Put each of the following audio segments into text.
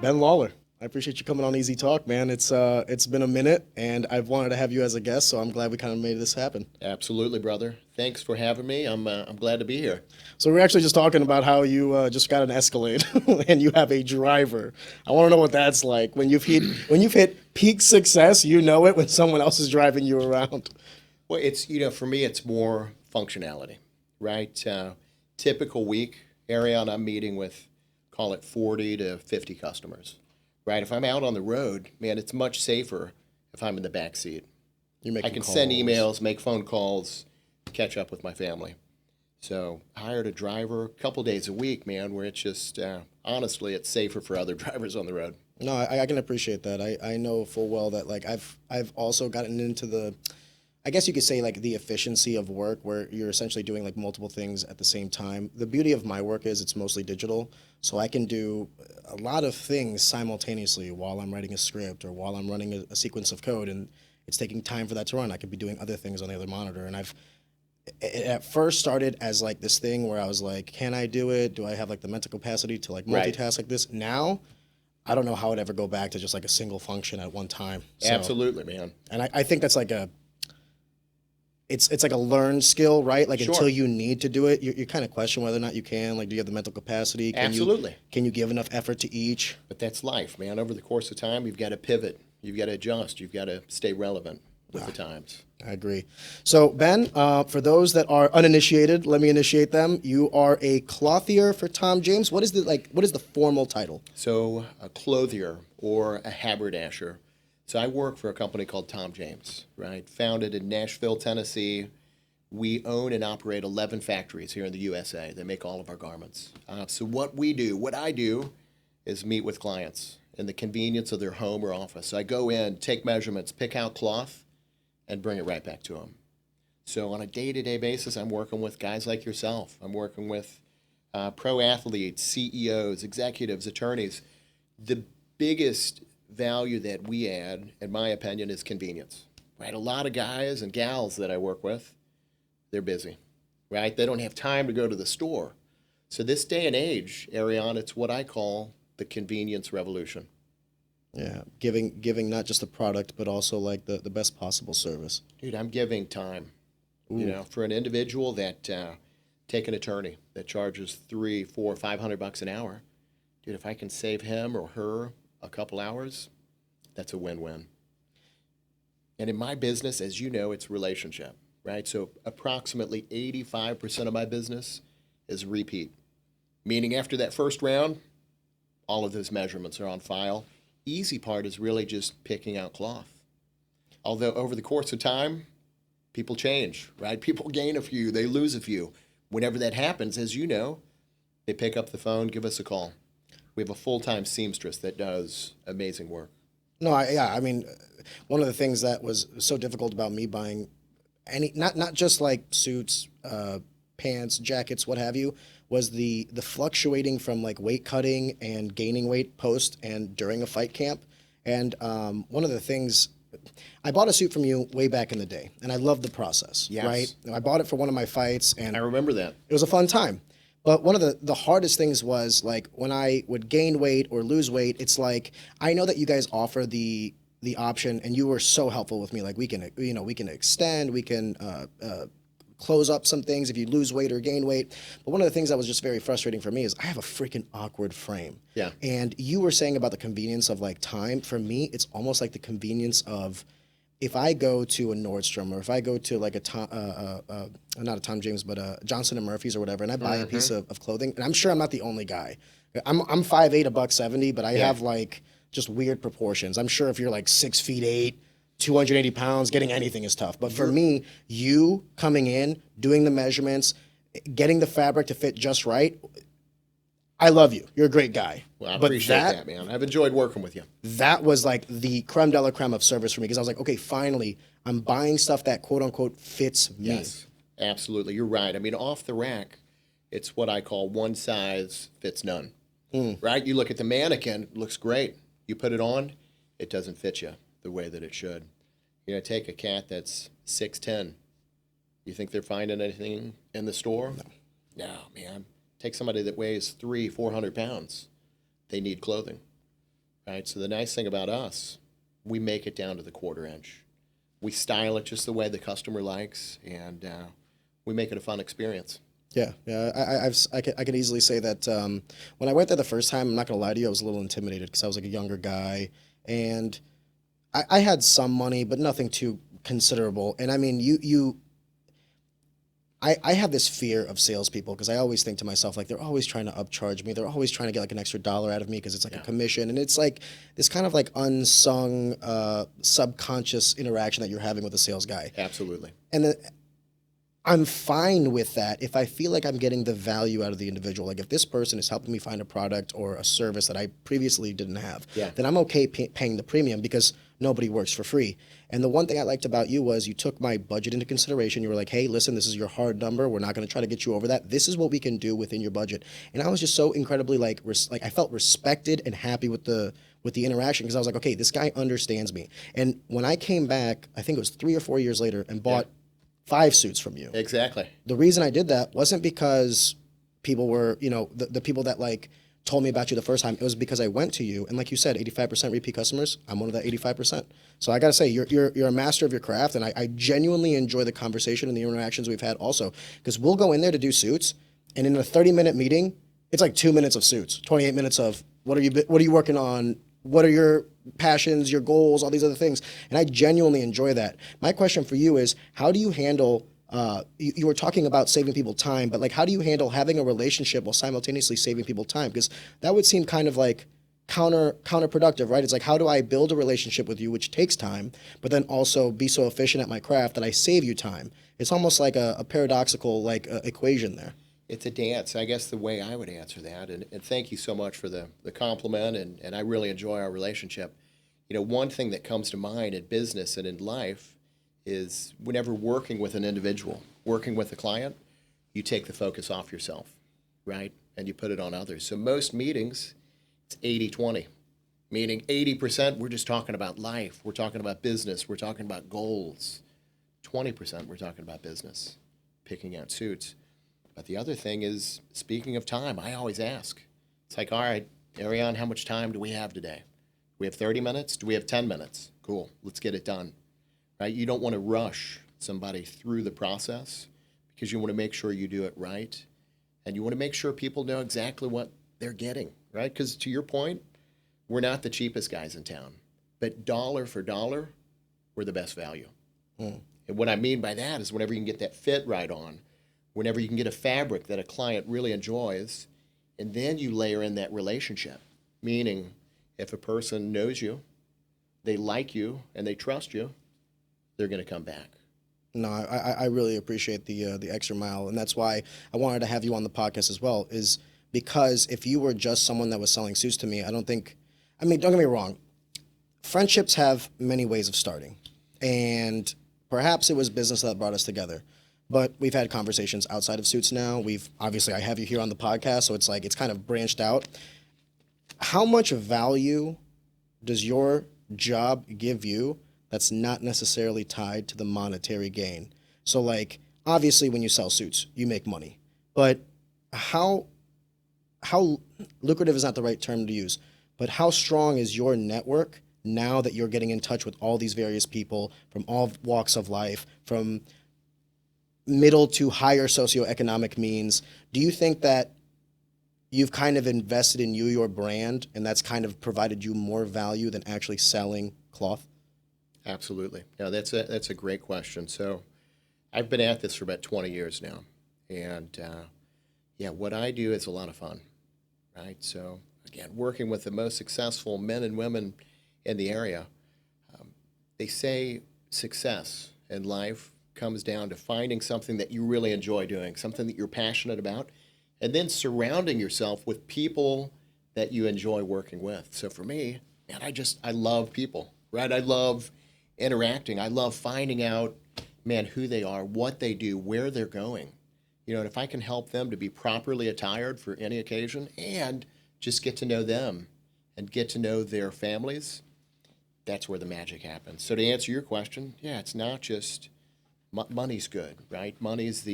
Ben Lawler. I appreciate you coming on Easy Talk, man. It's been a minute, and I've wanted to have you as a guest, so I'm glad we kind of made this happen. Absolutely, brother. Thanks for having me. I'm glad to be here. So we're actually just talking about how you just got an Escalade, and you have a driver. I want to know what that's like when you've hit peak success. You know it when someone else is driving you around. Well, it's for me, it's more functionality, right? Typical week, Ariane, I'm meeting with, call it 40 to 50 customers, right? If I'm out on the road, man, it's much safer if I'm in the back seat. You're I making can calls. send emails, make phone calls, catch up with my family. So I hired a driver a couple days a week, man, where it's just, honestly, it's safer for other drivers on the road. No, I can appreciate that. I know full well that like I've also gotten into the, I guess you could say like the efficiency of work where you're essentially doing like multiple things at the same time. The beauty of my work is it's mostly digital, so I can do a lot of things simultaneously while I'm writing a script or while I'm running a sequence of code, and it's taking time for that to run. I could be doing other things on the other monitor, and it at first started as like this thing where I was like, can I do it? Do I have like the mental capacity to like Right. multitask like this? Now, I don't know how I'd ever go back to just like a single function at one time. So, Absolutely, man. and I think that's like it's like a learned skill, right? Like Sure. until you need to do it, you kind of question whether or not you can. Like, do you have the mental capacity? Absolutely. Can you give enough effort to each? But that's life, man. Over the course of time, you've got to pivot. You've got to adjust. You've got to stay relevant with the times. I agree. So, Ben, for those that are uninitiated, let me initiate them. You are a clothier for Tom James. What is the formal title? So, a clothier or a haberdasher. So, I work for a company called Tom James, right? Founded in Nashville, Tennessee. We own and operate 11 factories here in the USA that make all of our garments. So, what I do, is meet with clients in the convenience of their home or office. So, I go in, take measurements, pick out cloth, and bring it right back to them. So on a day-to-day basis, I'm working with guys like yourself. I'm working with pro athletes, CEOs, executives, attorneys. The biggest value that we add, in my opinion, is convenience. Right? A lot of guys and gals that I work with, they're busy. Right? They don't have time to go to the store. So this day and age, Ariane, it's what I call the convenience revolution. Yeah, giving not just the product, but also like the best possible service. Dude, I'm giving time. For an individual that take an attorney that charges 3, 4, 500 bucks an hour. Dude, if I can save him or her a couple hours, that's a win-win. And in my business, as you know, it's relationship, right? So approximately 85% of my business is repeat, meaning after that first round, all of those measurements are on file. Easy part is really just picking out cloth. Although over the course of time, people change, right? People gain a few, they lose a few. Whenever that happens, as you know, they pick up the phone, give us a call. We have a full-time seamstress that does amazing work. No, I mean, one of the things that was so difficult about me buying any, not just like suits, pants, jackets, what have you, was the fluctuating from like weight cutting and gaining weight post and during a fight camp. And one of the things, I bought a suit from you way back in the day, and I loved the process. Yes. Right? I bought it for one of my fights, and I remember that. it was a fun time. But one of the hardest things was like when I would gain weight or lose weight, it's like I know that you guys offer the option, and you were so helpful with me. Like we can extend, we can close up some things if you lose weight or gain weight. But one of the things that was just very frustrating for me is I have a freaking awkward frame. Yeah. And you were saying about the convenience of like time. For me, it's almost like the convenience of if I go to a Nordstrom or if I go to like a Tom, not a Tom James, but a Johnson and Murphy's or whatever, and I buy a piece of clothing, and I'm sure I'm not the only guy. I'm 5'8", $170, but I have like just weird proportions. I'm sure if you're like 6'8", 280 pounds, getting anything is tough. But for me, you coming in, doing the measurements, getting the fabric to fit just right, I love you. You're a great guy. Well, I But appreciate that, man. I've enjoyed working with you. that was like the creme de la creme of service for me because I was like, okay, finally, I'm buying stuff that quote unquote fits me. Yes, absolutely. You're right. I mean, off the rack, it's what I call one size fits none. Right? You look at the mannequin, it looks great. You put it on, it doesn't fit you the way that it should. Take a cat that's 6'10". You think they're finding anything in the store? No, man. Take somebody that weighs 300, 400 pounds. They need clothing. right? So the nice thing about us, we make it down to the quarter inch. We style it just the way the customer likes, and we make it a fun experience. Yeah, yeah. I can easily say that when I went there the first time, I'm not gonna lie to you, I was a little intimidated because I was like a younger guy, and I had some money, but nothing too considerable. And I mean, I have this fear of salespeople because I always think to myself, like, they're always trying to upcharge me. They're always trying to get like an extra dollar out of me because it's like a Yeah, commission. And it's like this kind of like unsung, subconscious interaction that you're having with a sales guy. absolutely. And then I'm fine with that if I feel like I'm getting the value out of the individual. Like if this person is helping me find a product or a service that I previously didn't have, Yeah. then I'm okay paying the premium because nobody works for free. And the one thing I liked about you was you took my budget into consideration. You were like, hey, listen, this is your hard number. We're not going to try to get you over that. This is what we can do within your budget. And I was just so incredibly like I felt respected and happy with the interaction because I was like, okay, this guy understands me. And when I came back, I think it was 3 or 4 years later, and bought 5 suits from you. Exactly. The reason I did that wasn't because people were, the people that like told me about you the first time. It was because I went to you, and like you said, 85% repeat customers. I'm one of that 85%. So I gotta say, you're a master of your craft, and I genuinely enjoy the conversation and the interactions we've had also. Because we'll go in there to do suits, and in a 30-minute meeting, it's like 2 minutes of suits, 28 minutes of what are you working on, what are your passions, your goals, all these other things. And I genuinely enjoy that. My question for you is, how do you handle, you were talking about saving people time, but like, how do you handle having a relationship while simultaneously saving people time? Because that would seem kind of like counterproductive, right? It's like, how do I build a relationship with you, which takes time, but then also be so efficient at my craft that I save you time? It's almost like a paradoxical like equation there. It's a dance, I guess, the way I would answer that. And thank you so much for the compliment, and I really enjoy our relationship. One thing that comes to mind in business and in life is whenever working with an individual, working with a client, you take the focus off yourself, right? And you put it on others. So most meetings, it's 80-20, meaning 80% we're just talking about life, we're talking about business, we're talking about goals. 20% we're talking about business, picking out suits. But the other thing is, speaking of time, I always ask. It's like, all right, Ariane, how much time do we have today? Do we have 30 minutes? Do we have 10 minutes? Cool, let's get it done. Right? You don't want to rush somebody through the process because you want to make sure you do it right. And you want to make sure people know exactly what they're getting, right? Because to your point, we're not the cheapest guys in town. But dollar for dollar, we're the best value. And what I mean by that is whenever you can get that fit right on, whenever you can get a fabric that a client really enjoys, and then you layer in that relationship, meaning if a person knows you, they like you, and they trust you, they're going to come back. No, I really appreciate the extra mile, and that's why I wanted to have you on the podcast as well. Is because if you were just someone that was selling suits to me, I don't think. I mean, don't get me wrong. Friendships have many ways of starting, and perhaps it was business that brought us together. But we've had conversations outside of suits now. Obviously I have you here on the podcast, so it's like it's kind of branched out. How much value does your job give you that's not necessarily tied to the monetary gain? So like obviously when you sell suits, you make money. But how lucrative is not the right term to use, but how strong is your network now that you're getting in touch with all these various people from all walks of life, from middle to higher socioeconomic means? Do you think that you've kind of invested in your brand, and that's kind of provided you more value than actually selling cloth? Absolutely. No, that's a great question. So I've been at this for about 20 years now. And what I do is a lot of fun, right? So again, working with the most successful men and women in the area, they say success in life comes down to finding something that you really enjoy doing, something that you're passionate about, and then surrounding yourself with people that you enjoy working with. So for me, man, I love people, right? I love interacting. I love finding out, man, who they are, what they do, where they're going. And if I can help them to be properly attired for any occasion and just get to know them and get to know their families, that's where the magic happens. So to answer your question, yeah, it's not just money's good, right? Money's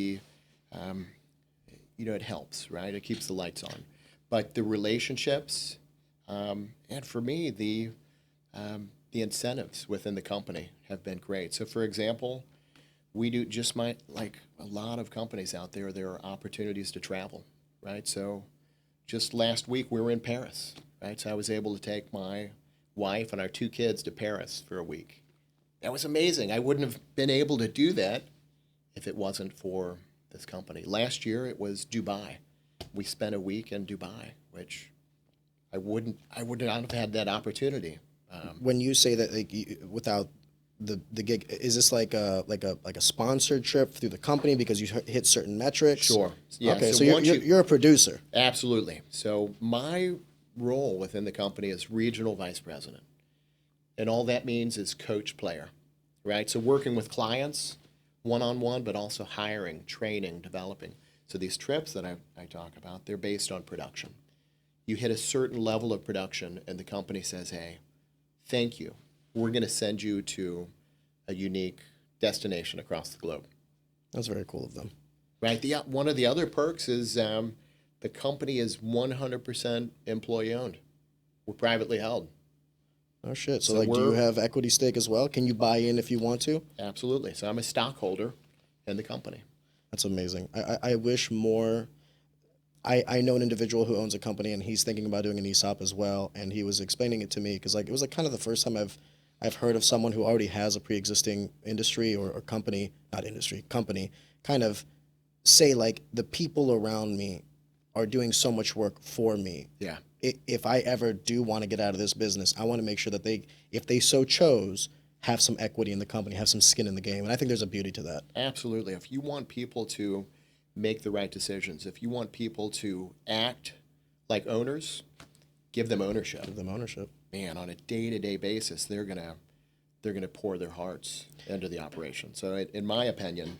it helps, right? It keeps the lights on. But the relationships, And for me, the incentives within the company have been great. So, for example, we do like a lot of companies out there, there are opportunities to travel, right? So just last week we were in Paris, right? So I was able to take my wife and our 2 kids to Paris for a week. That was amazing. I wouldn't have been able to do that if it wasn't for this company. Last year it was Dubai. We spent a week in Dubai, which I would not have had that opportunity. When you say that, like, without the gig, is this like a sponsored trip through the company because you hit certain metrics? Sure. Yeah. Okay, so you're a producer. Absolutely. So my role within the company is regional vice president. And all that means is coach player, right? So working with clients one-on-one, but also hiring, training, developing. So these trips that I talk about, they're based on production. You hit a certain level of production and the company says, hey, thank you. We're going to send you to a unique destination across the globe. That's very cool of them. Right. One of the other perks is the company is 100% employee owned. We're privately held. Oh, shit. So like, do you have equity stake as well? Can you buy in if you want to? Absolutely. So I'm a stockholder in the company. That's amazing. I wish more. I know an individual who owns a company, and he's thinking about doing an ESOP as well. And he was explaining it to me because, like, it was like kind of the first time I've heard of someone who already has a pre-existing industry or company, not industry, company, kind of say, like, the people around me are doing so much work for me. Yeah. If I ever do want to get out of this business, I want to make sure that they, if they so chose, have some equity in the company, have some skin in the game. And I think there's a beauty to that. Absolutely. If you want people to make the right decisions, if you want people to act like owners, give them ownership. Give them ownership. Man, on a day-to-day basis, they're gonna pour their hearts into the operation. So, in my opinion,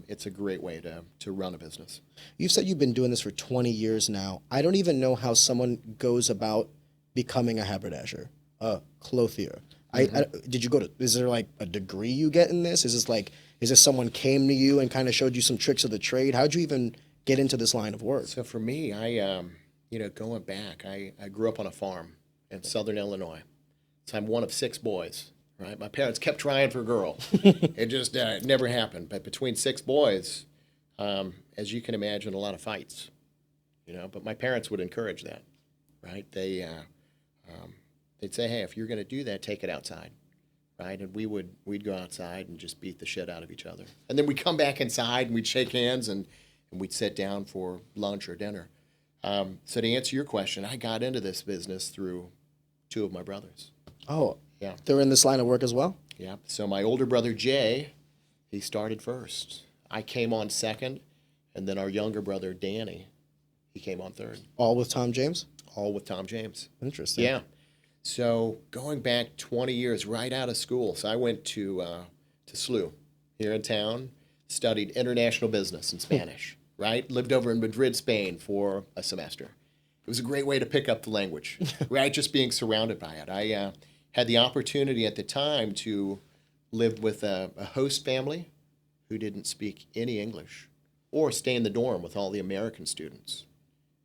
it's a great way to run a business. You've said you've been doing this for 20 years now. I don't even know how someone goes about becoming a haberdasher, a clothier. Did you go to, is there like a degree you get in this? Is this someone came to you and kind of showed you some tricks of the trade? How'd you even get into this line of work? So for me, going back, I grew up on a farm in southern Illinois. So I'm one of 6 boys, right? My parents kept trying for a girl. It just never happened. But between 6 boys, as you can imagine, a lot of fights, but my parents would encourage that, right? They'd say, hey, if you're going to do that, take it outside, right? And we'd go outside and just beat the shit out of each other. And then we'd come back inside and we'd shake hands and we'd sit down for lunch or dinner. So to answer your question, I got into this business through 2 of my brothers. Oh, yeah. They're in this line of work as well? Yeah. So my older brother, Jay, he started first. I came on second, and then our younger brother, Danny, he came on third. All with Tom James? All with Tom James. Interesting. Yeah. So going back 20 years, right out of school, so I went to SLU here in town, studied international business and Spanish, right? Lived over in Madrid, Spain for a semester. It was a great way to pick up the language, right? Just being surrounded by it. I had the opportunity at the time to live with a host family who didn't speak any English or stay in the dorm with all the American students.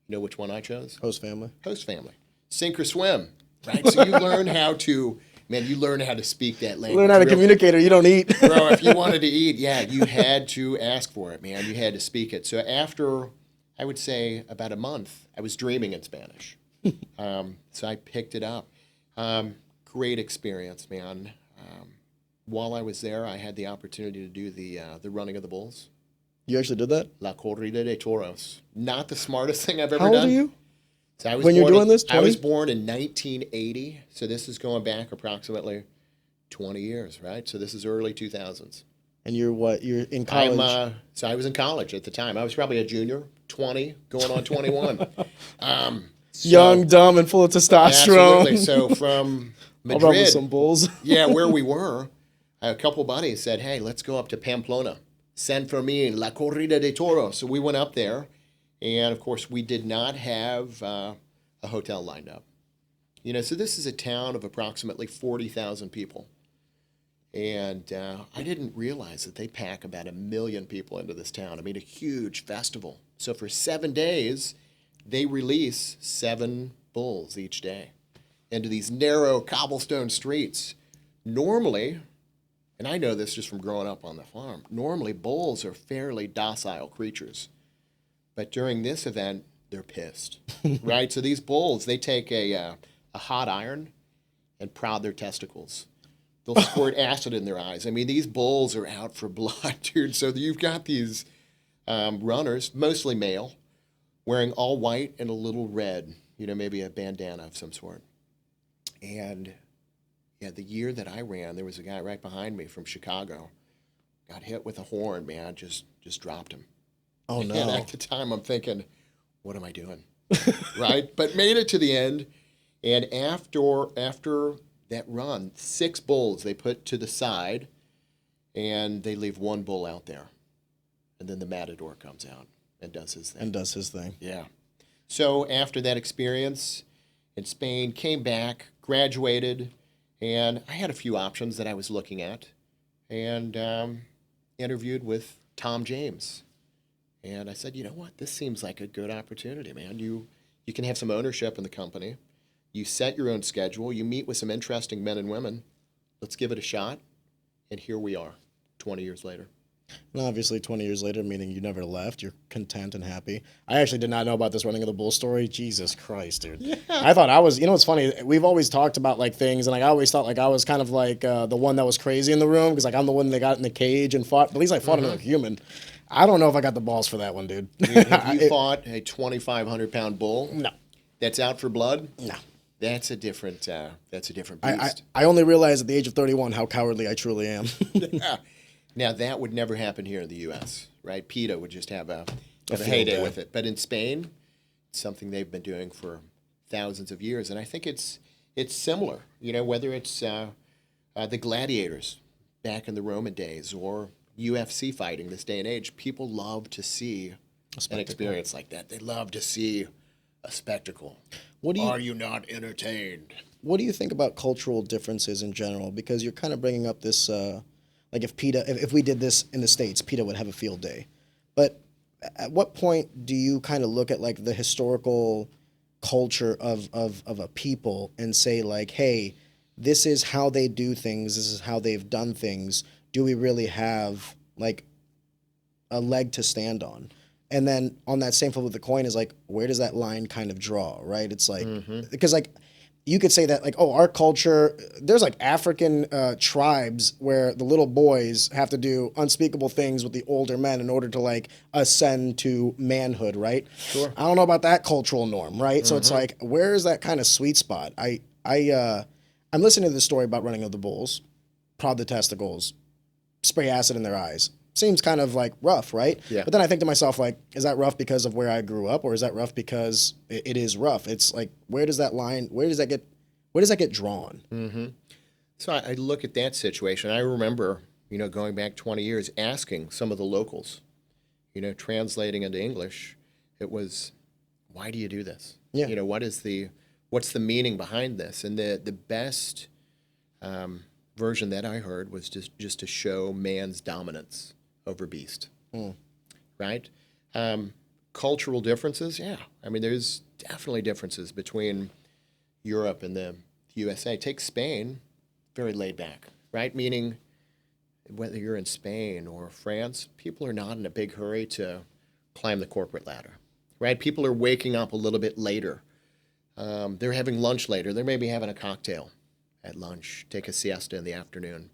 You know which one I chose? Host family. Host family. Sink or swim. Right, so you learn how to speak that language. Learn how to communicate or you don't eat. Bro, if you wanted to eat, you had to ask for it, man. You had to speak it. So after, I would say, about a month, I was dreaming in Spanish. So I picked it up. Great experience, man. While I was there, I had the opportunity to do the running of the bulls. You actually did that? La Corrida de Toros. Not the smartest thing I've ever done. How old are you? So I was when you're doing this, 20? I was born in 1980, so this is going back approximately 20 years, right? So this is early 2000s. And you're what? You're in college? So I was in college at the time. I was probably a junior, 20, going on 21. Young, dumb, and full of testosterone. Absolutely. So from I'll run with Madrid, some bulls. where we were, a couple buddies said, hey, let's go up to Pamplona, San Fermin, La Corrida de Toros. So we went up there. And, of course, we did not have a hotel lined up. So this is a town of approximately 40,000 people. And I didn't realize that they pack about 1 million people into this town. I mean, a huge festival. So for 7 days, they release 7 bulls each day into these narrow cobblestone streets. Normally, and I know this just from growing up on the farm, normally bulls are fairly docile creatures. But during this event, they're pissed, right? So these bulls, they take a hot iron and prod their testicles. They'll squirt acid in their eyes. I mean, these bulls are out for blood, dude. So you've got these runners, mostly male, wearing all white and a little red, maybe a bandana of some sort. And yeah, the year that I ran, there was a guy right behind me from Chicago, got hit with a horn, man, just dropped him. Oh, no. And at the time, I'm thinking, what am I doing? Right? But made it to the end. And after that run, 6 bulls they put to the side, and they leave 1 bull out there. And then the matador comes out and does his thing. Yeah. So after that experience in Spain, came back, graduated, and I had a few options that I was looking at, and interviewed with Tom James. And I said, you know what? This seems like a good opportunity, man. You can have some ownership in the company. You set your own schedule. You meet with some interesting men and women. Let's give it a shot. And here we are, 20 years later. And obviously, 20 years later, meaning you never left. You're content and happy. I actually did not know about this running of the bull story. Jesus Christ, dude. Yeah. I thought I was, it's funny. We've always talked about like things, and like I always thought like I was kind of like the one that was crazy in the room because like I'm the one that got in the cage and fought. But at least I fought another human. I don't know if I got the balls for that one, dude. Have you fought a 2,500-pound bull? No. That's out for blood? No. That's a different beast. I only realized at the age of 31 how cowardly I truly am. Yeah. Now, that would never happen here in the U.S., right? PETA would just have a heyday with it. But in Spain, it's something they've been doing for thousands of years. And I think it's similar, whether it's the gladiators back in the Roman days or UFC fighting this day and age. People love to see an experience like that. They love to see a spectacle. Are you not entertained? What do you think about cultural differences in general? Because you're kind of bringing up this... like if we did this in the States, PETA would have a field day. But at what point do you kind of look at like the historical culture of a people and say like, hey, this is how they do things, this is how they've done things. Do we really have like a leg to stand on? And then on that same flip of the coin is like, where does that line kind of draw, right? It's like, because like, you could say that like, oh, our culture, there's like African tribes where the little boys have to do unspeakable things with the older men in order to like ascend to manhood, right? Sure. I don't know about that cultural norm, right? So it's like, where is that kind of sweet spot? I'm listening to this story about running of the bulls, prod the testicles, spray acid in their eyes. Seems kind of like rough, right? Yeah. But then I think to myself, like, is that rough because of where I grew up, or is that rough because it is rough? It's like, where does that get drawn? Mm-hmm. So I look at that situation. I remember, going back 20 years, asking some of the locals, translating into English, it was, why do you do this? Yeah. What's the meaning behind this? And the best version that I heard was just to show man's dominance over beast, right? Cultural differences, yeah. I mean, there's definitely differences between Europe and the USA. Take Spain, very laid back, right? Meaning, whether you're in Spain or France, people are not in a big hurry to climb the corporate ladder, right? People are waking up a little bit later. They're having lunch later. They're maybe having a cocktail at lunch, take a siesta in the afternoon.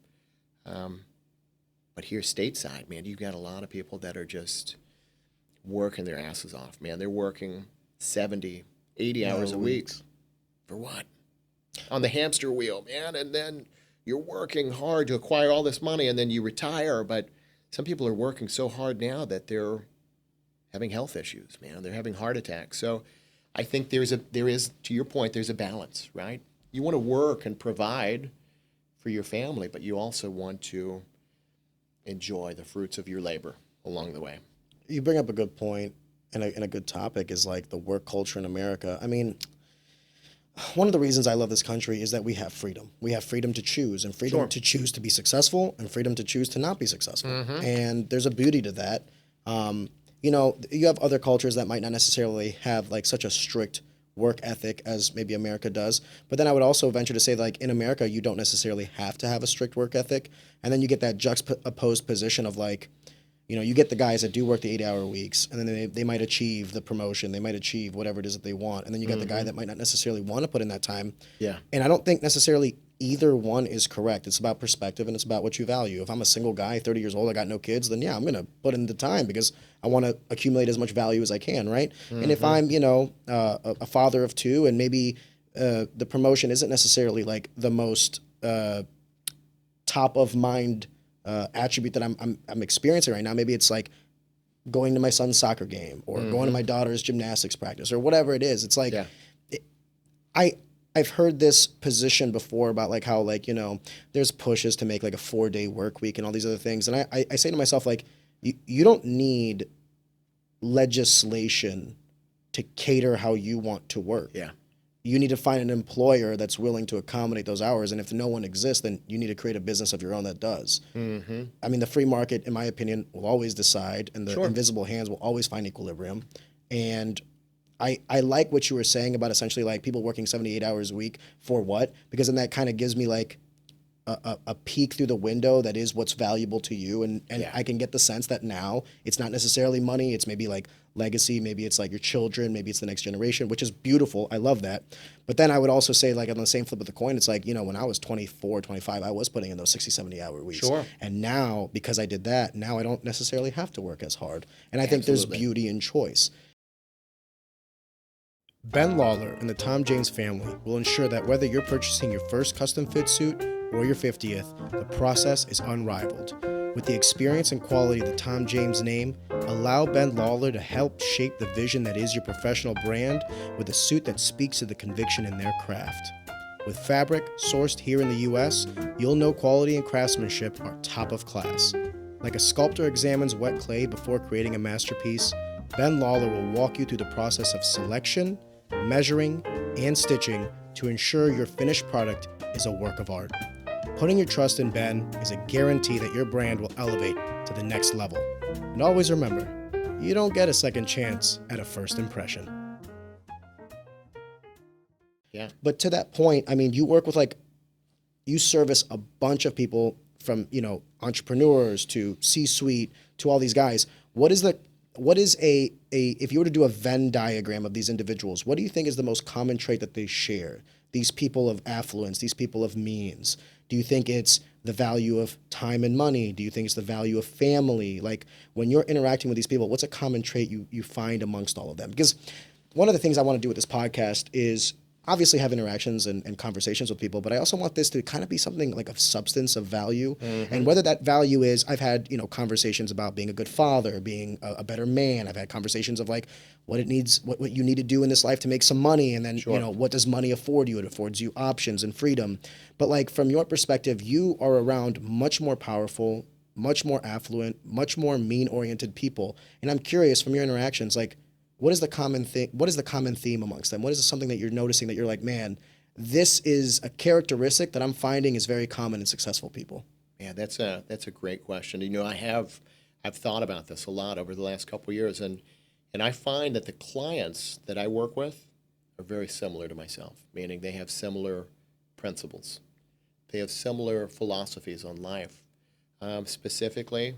But here stateside, man, you've got a lot of people that are just working their asses off, man. They're working 70, 80 hours a week. For what? On the hamster wheel, man. And then you're working hard to acquire all this money, and then you retire. But some people are working so hard now that they're having health issues, man. They're having heart attacks. So I think there is, to your point, there's a balance, right? You want to work and provide for your family, but you also want to enjoy the fruits of your labor along the way. You bring up a good point, and a good topic is like the work culture in America. I mean, one of the reasons I love this country is that we have freedom. We have freedom to choose, and freedom to choose to be successful, and freedom to choose to not be successful. And there's a beauty to that. You have other cultures that might not necessarily have like such a strict work ethic as maybe America does. But then I would also venture to say, like, in America, you don't necessarily have to have a strict work ethic. And then you get that juxtaposed position of, like, you know, you get the guys that do work the 8-hour weeks, and then they might achieve the promotion, they might achieve whatever it is that they want. And then you get the guy that might not necessarily want to put in that time. Yeah. And I don't think necessarily either one is correct. It's about perspective and it's about what you value. If I'm a single guy, 30 years old, I got no kids, then yeah, I'm going to put in the time because I want to accumulate as much value as I can, right? And if I'm, you know, a father of two and maybe the promotion isn't necessarily like the most top of mind attribute that I'm experiencing right now, maybe it's like going to my son's soccer game or going to my daughter's gymnastics practice or whatever it is. It's like, I've heard this position before about like how, like, you know, there's pushes to make like a 4-day work week and all these other things. And I say to myself, like, you don't need legislation to cater how you want to work. Yeah. You need to find an employer that's willing to accommodate those hours. And if no one exists, then you need to create a business of your own that does. I mean, the free market, in my opinion, will always decide, and the invisible hands will always find equilibrium. And I like what you were saying about essentially like people working 78 hours a week for what? Because then that kind of gives me like a peek through the window that is what's valuable to you. And I can get the sense that now it's not necessarily money. It's maybe like legacy. Maybe it's like your children. Maybe it's the next generation, which is beautiful. I love that. But then I would also say, like, on the same flip of the coin, it's like, you know, when I was 24, 25, I was putting in those 60, 70-hour weeks. Sure. And now, because I did that, now I don't necessarily have to work as hard. And I think there's beauty in choice. Ben Lawler and the Tom James family will ensure that whether you're purchasing your first custom fit suit or your 50th, the process is unrivaled. With the experience and quality of the Tom James name, allow Ben Lawler to help shape the vision that is your professional brand with a suit that speaks to the conviction in their craft. With fabric sourced here in the U.S., you'll know quality and craftsmanship are top of class. Like a sculptor examines wet clay before creating a masterpiece, Ben Lawler will walk you through the process of selection, measuring, and stitching to ensure your finished product is a work of art. Putting your trust in Ben is a guarantee that your brand will elevate to the next level. And always remember, you don't get a second chance at a first impression. Yeah. But to that point, I mean, you work with you service a bunch of people from, you know, entrepreneurs to C-suite to all these guys. What is if you were to do a Venn diagram of these individuals, what do you think is the most common trait that they share? These people of affluence, these people of means. Do you think it's the value of time and money? Do you think it's the value of family? Like, when you're interacting with these people, what's a common trait you find amongst all of them? Because one of the things I want to do with this podcast is obviously have interactions and conversations with people, but I also want this to kind of be something like of substance, of value. And whether that value is, I've had, you know, conversations about being a good father, being a better man. I've had conversations of like what you need to do in this life to make some money. And then, you know, what does money afford you? It affords you options and freedom. But like, from your perspective, you are around much more powerful, much more affluent, much more mean-oriented people. And I'm curious, from your interactions, like, what is the common thing? What is the common theme amongst them? What is something that you're noticing that you're like, man, this is a characteristic that I'm finding is very common in successful people? Yeah, that's a great question. You know, I've thought about this a lot over the last couple of years, and I find that the clients that I work with are very similar to myself, meaning they have similar principles. They have similar philosophies on life. Specifically,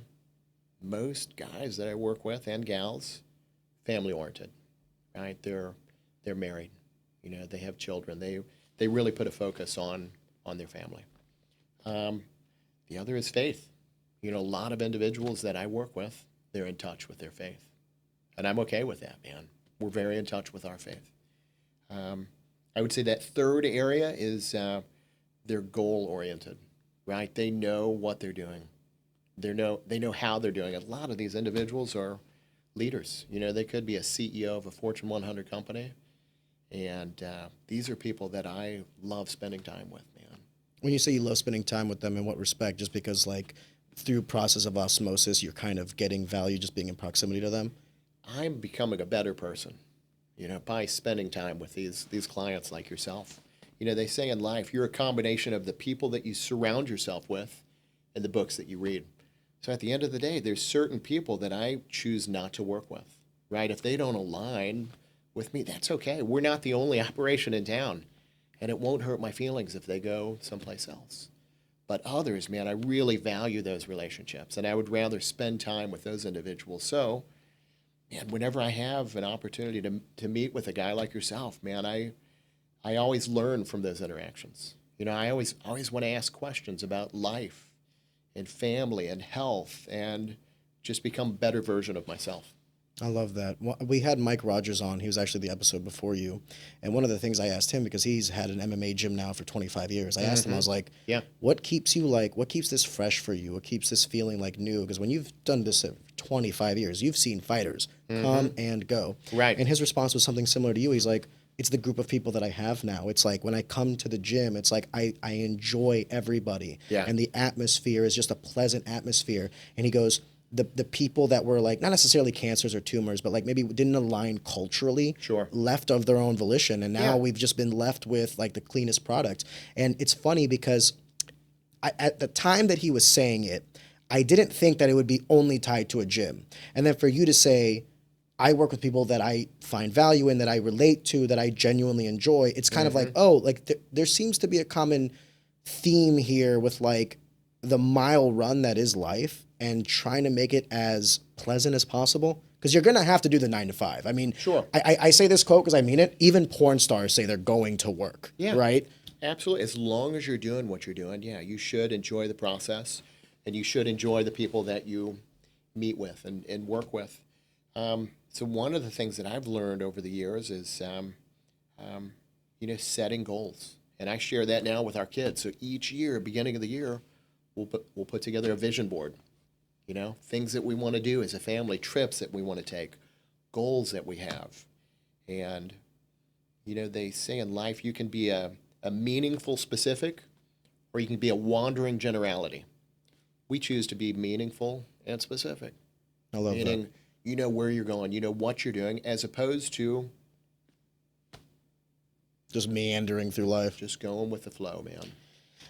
most guys that I work with and gals, family-oriented, right? They're married, you know, they have children. They really put a focus on their family. The other is faith. You know, a lot of individuals that I work with, they're in touch with their faith. And I'm okay with that, man. We're very in touch with our faith. I would say that third area is they're goal-oriented, right? They know what they're doing. They know how they're doing it. A lot of these individuals are leaders. You know, they could be a CEO of a Fortune 100 company. And these are people that I love spending time with, man. When you say you love spending time with them, in what respect? Just because, like, through process of osmosis, you're kind of getting value just being in proximity to them? I'm becoming a better person, you know, by spending time with these clients like yourself. You know, they say in life, you're a combination of the people that you surround yourself with and the books that you read. So at the end of the day, there's certain people that I choose not to work with, right? If they don't align with me, that's okay. We're not the only operation in town, and it won't hurt my feelings if they go someplace else. But others, man, I really value those relationships, and I would rather spend time with those individuals. So, man, whenever I have an opportunity to meet with a guy like yourself, man, I always learn from those interactions. You know, I always want to ask questions about life and family and health and just become a better version of myself. I love that. Well, we had Mike Rogers on. He was actually the episode before you. And one of the things I asked him, because he's had an MMA gym now for 25 years, I asked him, I was like, Yeah. what keeps this fresh for you? What keeps this feeling like new? Because when you've done this for 25 years, you've seen fighters come and go. Right. And his response was something similar to you. He's like, it's the group of people that I have now. It's like when I come to the gym, it's like I enjoy everybody. Yeah. And the atmosphere is just a pleasant atmosphere. And he goes, the people that were like, not necessarily cancers or tumors, but like maybe didn't align culturally, Sure. left of their own volition. And now Yeah. we've just been left with like the cleanest product. And it's funny because at the time that he was saying it, I didn't think that it would be only tied to a gym. And then for you to say, I work with people that I find value in, that I relate to, that I genuinely enjoy, it's kind of like, oh, like there seems to be a common theme here with like the mile run that is life and trying to make it as pleasant as possible. Because you're going to have to do the 9 to 5. I mean, Sure. I say this quote because I mean it. Even porn stars say they're going to work, Yeah. right? Absolutely. As long as you're doing what you're doing, yeah, you should enjoy the process, and you should enjoy the people that you meet with and work with. So one of the things that I've learned over the years is, setting goals. And I share that now with our kids. So each year, beginning of the year, we'll put together a vision board. You know, things that we want to do as a family, trips that we want to take, goals that we have. And, they say in life you can be a meaningful specific, or you can be a wandering generality. We choose to be meaningful and specific. I love Meaning, that. you know where you're going, you know what you're doing, as opposed to Just meandering through life. just going with the flow, man.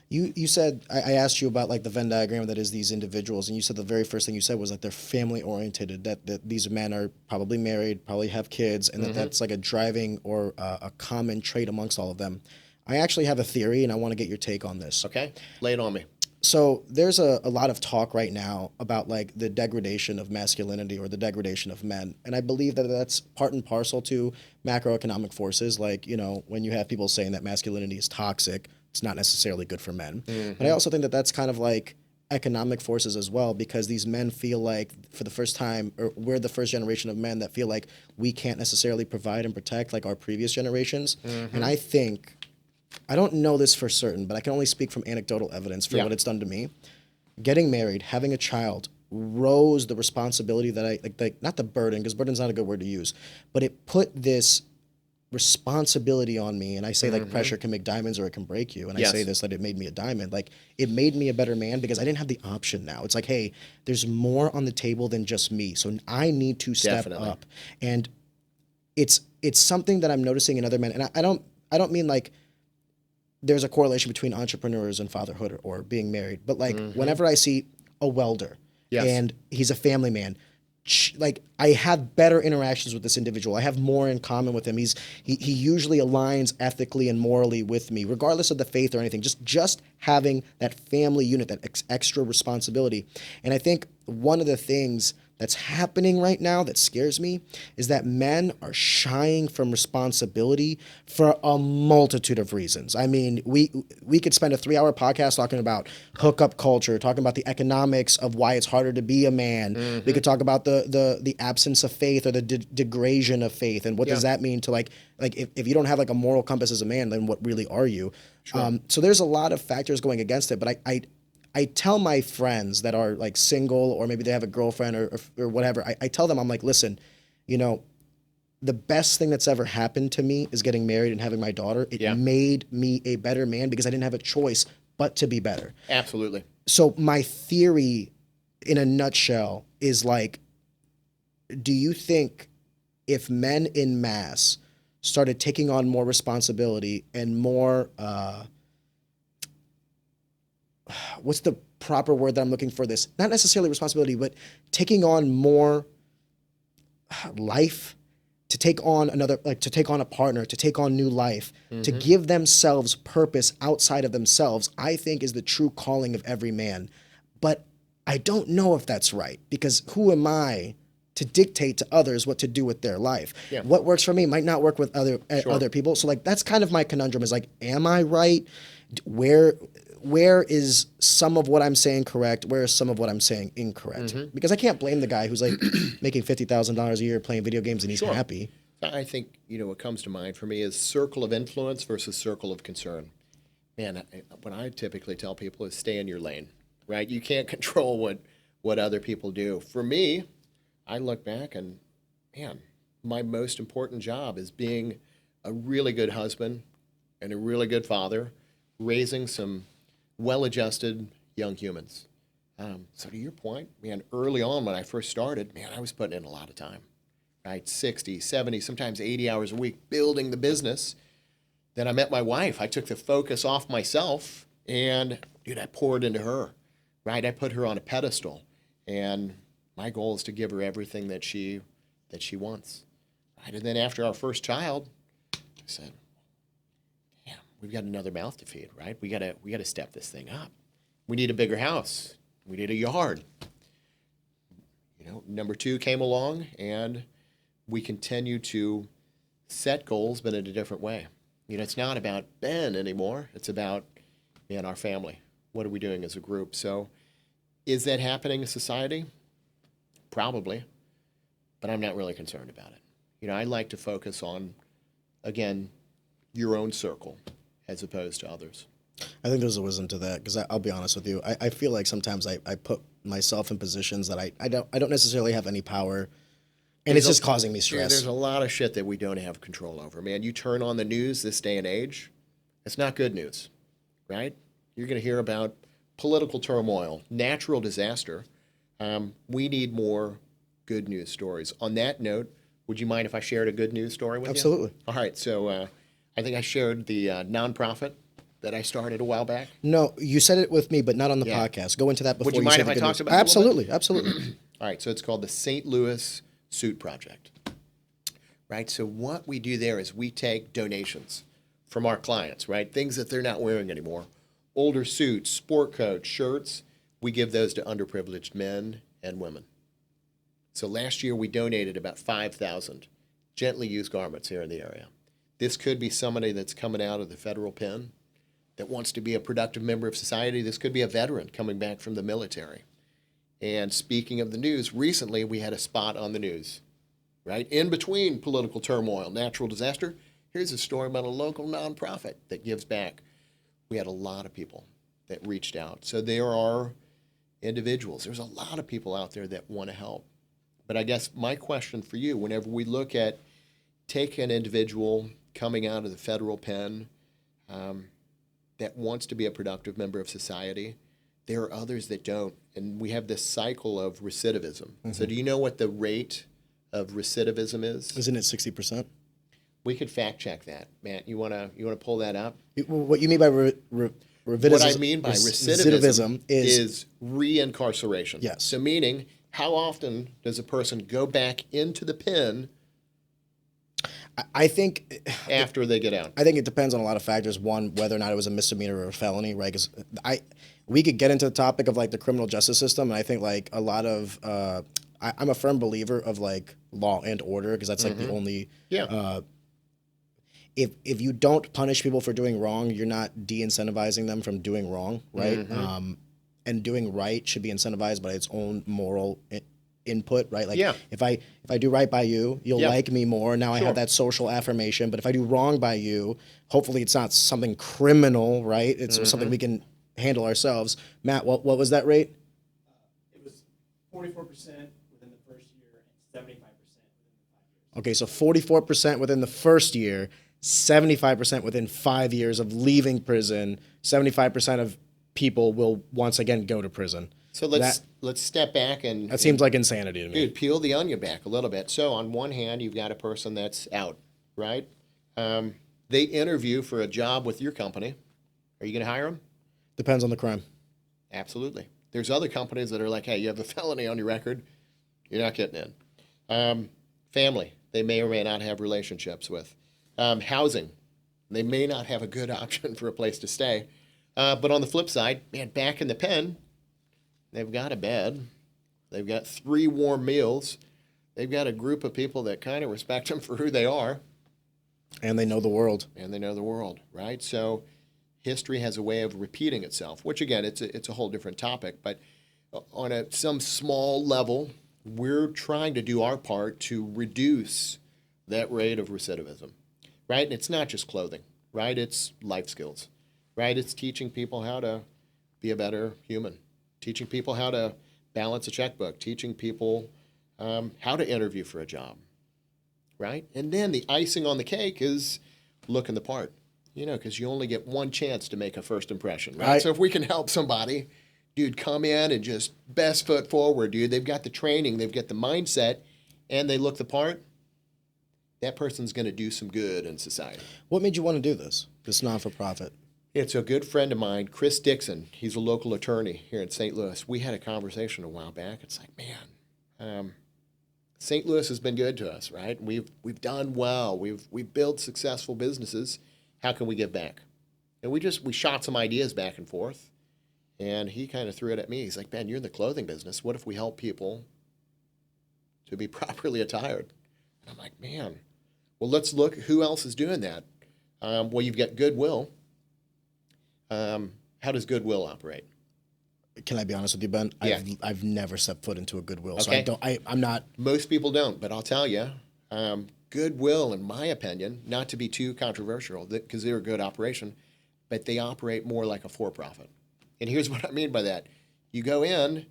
You said, I asked you about like the Venn diagram that is these individuals, and you said the very first thing you said was like they're family oriented, that these men are probably married, probably have kids, and that's like a driving or a common trait amongst all of them. I actually have a theory, and I want to get your take on this. Okay? Lay it on me. So there's a lot of talk right now about like the degradation of masculinity or the degradation of men. And I believe that that's part and parcel to macroeconomic forces. Like, when you have people saying that masculinity is toxic, it's not necessarily good for men. But I also think that that's kind of like economic forces as well, because these men feel like for the first time, or we're the first generation of men that feel like we can't necessarily provide and protect like our previous generations. And I think, I don't know this for certain, but I can only speak from anecdotal evidence for what it's done to me. Getting married, having a child, rose the responsibility that I, like not the burden, because burden's not a good word to use, but it put this responsibility on me. And I say like pressure can make diamonds or it can break you. And I say this, that it made me a diamond. Like it made me a better man because I didn't have the option now. It's like, hey, there's more on the table than just me. So I need to step up. And it's something that I'm noticing in other men. And I don't mean like, there's a correlation between entrepreneurs and fatherhood or being married. But like whenever I see a welder and he's a family man, like I have better interactions with this individual. I have more in common with him. He usually aligns ethically and morally with me, regardless of the faith or anything. Just having that family unit, that extra responsibility. And I think one of the things that's happening right now that scares me is that men are shying from responsibility for a multitude of reasons. I mean, we could spend a 3-hour podcast talking about hookup culture, talking about the economics of why it's harder to be a man. We could talk about the absence of faith or the degradation of faith, and what does that mean to like if you don't have like a moral compass as a man, then what really are you? Sure. So there's a lot of factors going against it, but I tell my friends that are like single, or maybe they have a girlfriend or whatever, I tell them, I'm like, listen, the best thing that's ever happened to me is getting married and having my daughter. It made me a better man because I didn't have a choice but to be better. Absolutely. So my theory in a nutshell is like, do you think if men in mass started taking on more responsibility and more, what's the proper word that I'm looking for this? Not necessarily responsibility, but taking on more life to take on another, like to take on a partner, to take on new life, to give themselves purpose outside of themselves, I think is the true calling of every man. But I don't know if that's right, because who am I to dictate to others what to do with their life? Yeah. What works for me might not work with other people. So like that's kind of my conundrum, is like, am I right? Where is some of what I'm saying correct? Where is some of what I'm saying incorrect? Because I can't blame the guy who's like making $50,000 a year playing video games and he's happy. I think, what comes to mind for me is circle of influence versus circle of concern. Man, what I typically tell people is stay in your lane, right? You can't control what other people do. For me, I look back and, man, my most important job is being a really good husband and a really good father, raising some well-adjusted young humans. So to your point, man, early on when I first started, man, I was putting in a lot of time, right? 60, 70, sometimes 80 hours a week building the business. Then I met my wife. I took the focus off myself and, dude, I poured into her, right? I put her on a pedestal. And my goal is to give her everything that she wants, right? And then after our first child, I said, damn, we've got another mouth to feed, right? We gotta step this thing up. We need a bigger house. We need a yard. Number 2 came along, and we continue to set goals, but in a different way. It's not about Ben anymore. It's about, man, our family. What are we doing as a group? So is that happening in society? Probably, but I'm not really concerned about it. I like to focus on, again, your own circle as opposed to others. I think there's a wisdom to that, because I'll be honest with you. I feel like sometimes I put myself in positions that I don't necessarily have any power, and it's just causing me stress. There's a lot of shit that we don't have control over, man. You turn on the news this day and age, it's not good news, right? You're going to hear about political turmoil, natural disaster. We need more good news stories. On that note, would you mind if I shared a good news story with you? Absolutely. All right, so I think I shared the nonprofit that I started a while back. No, you said it with me, but not on the podcast. Go into that before Would you you mind say if the I good talked news. about it a little Absolutely, absolutely. All right, so it's called the St. Louis Suit Project. Right, so what we do there is we take donations from our clients, right? Things that they're not wearing anymore. Older suits, sport coats, shirts, we give those to underprivileged men and women. So last year we donated about 5,000 gently used garments here in the area. This could be somebody that's coming out of the federal pen that wants to be a productive member of society. This could be a veteran coming back from the military. And speaking of the news, recently we had a spot on the news, right? In between political turmoil, natural disaster, here's a story about a local nonprofit that gives back. We had a lot of people that reached out. So there are individuals. There's a lot of people out there that want to help. But I guess my question for you, whenever we look at take an individual coming out of the federal pen that wants to be a productive member of society, there are others that don't. And we have this cycle of recidivism. Mm-hmm. So do you know what the rate of recidivism is? Isn't it 60%? We could fact check that. Matt, you wanna pull that up? What you mean by recidivism? What I mean by recidivism is reincarceration. Yes. So meaning, how often does a person go back into the pen I think after they get out? I think it depends on a lot of factors. One, whether or not it was a misdemeanor or a felony, right? Because we could get into the topic of like the criminal justice system, and I think like a lot of I'm a firm believer of like law and order, because that's like the only if you don't punish people for doing wrong, you're not de-incentivizing them from doing wrong, right? And doing right should be incentivized by its own moral input, right? Like if I do right by you, you'll like me more. Now I have that social affirmation. But if I do wrong by you, hopefully it's not something criminal, right? It's something we can handle ourselves. Matt, what was that rate? It was 44% within the first year and 75% within the 5 years. Okay, so 44% within the first year, 75% within 5 years of leaving prison, 75% of people will once again go to prison. So let's step back and that seems like insanity to me. Dude, peel the onion back a little bit. So on one hand, you've got a person that's out, right? They interview for a job with your company. Are you going to hire them? Depends on the crime. Absolutely. There's other companies that are like, hey, you have a felony on your record, you're not getting in. Family, they may or may not have relationships with. Housing, they may not have a good option for a place to stay. But on the flip side, man, back in the pen, they've got a bed, they've got 3 warm meals, they've got a group of people that kind of respect them for who they are. And they know the world. And they know the world, right? So history has a way of repeating itself, which again, it's a whole different topic. But on some small level, we're trying to do our part to reduce that rate of recidivism, right? And it's not just clothing, right? It's life skills, right? It's teaching people how to be a better human, teaching people how to balance a checkbook, teaching people how to interview for a job, right? And then the icing on the cake is looking the part, because you only get one chance to make a first impression, right? So if we can help somebody, dude, come in and just best foot forward, dude. They've got the training, they've got the mindset, and they look the part, that person's going to do some good in society. What made you want to do this non-for-profit? It's a good friend of mine, Chris Dixon. He's a local attorney here in St. Louis. We had a conversation a while back. It's like, man, St. Louis has been good to us, right? We've done well. We've built successful businesses. How can we give back? And we shot some ideas back and forth. And he kind of threw it at me. He's like, Ben, you're in the clothing business. What if we help people to be properly attired? And I'm like, man, well, let's look who else is doing that. Well, you've got Goodwill. How does Goodwill operate? Can I be honest with you, Ben? Yeah. I've never stepped foot into a Goodwill, Okay. so I'm not. Most people don't, but I'll tell you, Goodwill, in my opinion, not to be too controversial, because they're a good operation, but they operate more like a for-profit. And here's what I mean by that. You go in,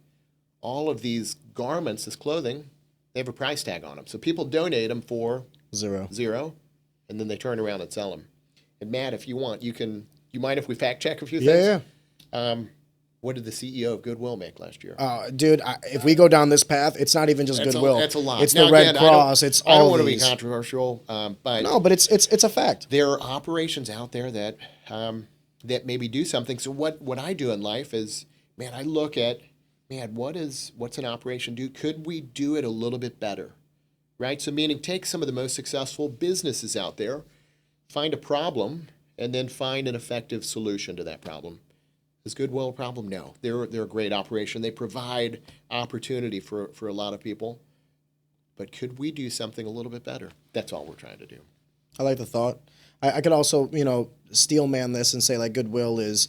all of these garments, this clothing, they have a price tag on them. So people donate them for zero, and then they turn around and sell them. And Matt, if you want, you mind if we fact check a few things? Yeah. What did the CEO of Goodwill make last year? Dude, if we go down this path, it's not even just Goodwill. That's a lot. It's now, the Red again, Cross. It's all I don't want to be these. controversial, but No, but it's a fact. there are operations out there that that maybe do something. So what I do in life is, man, I look at, what's an operation do? Could we do it a little bit better, right? So meaning take some of the most successful businesses out there, find a problem, and then find an effective solution to that problem. Is Goodwill a problem? No. They're a great operation. They provide opportunity for a lot of people. But could we do something a little bit better? That's all we're trying to do. I like the thought. I could also, steel man this and say like Goodwill is,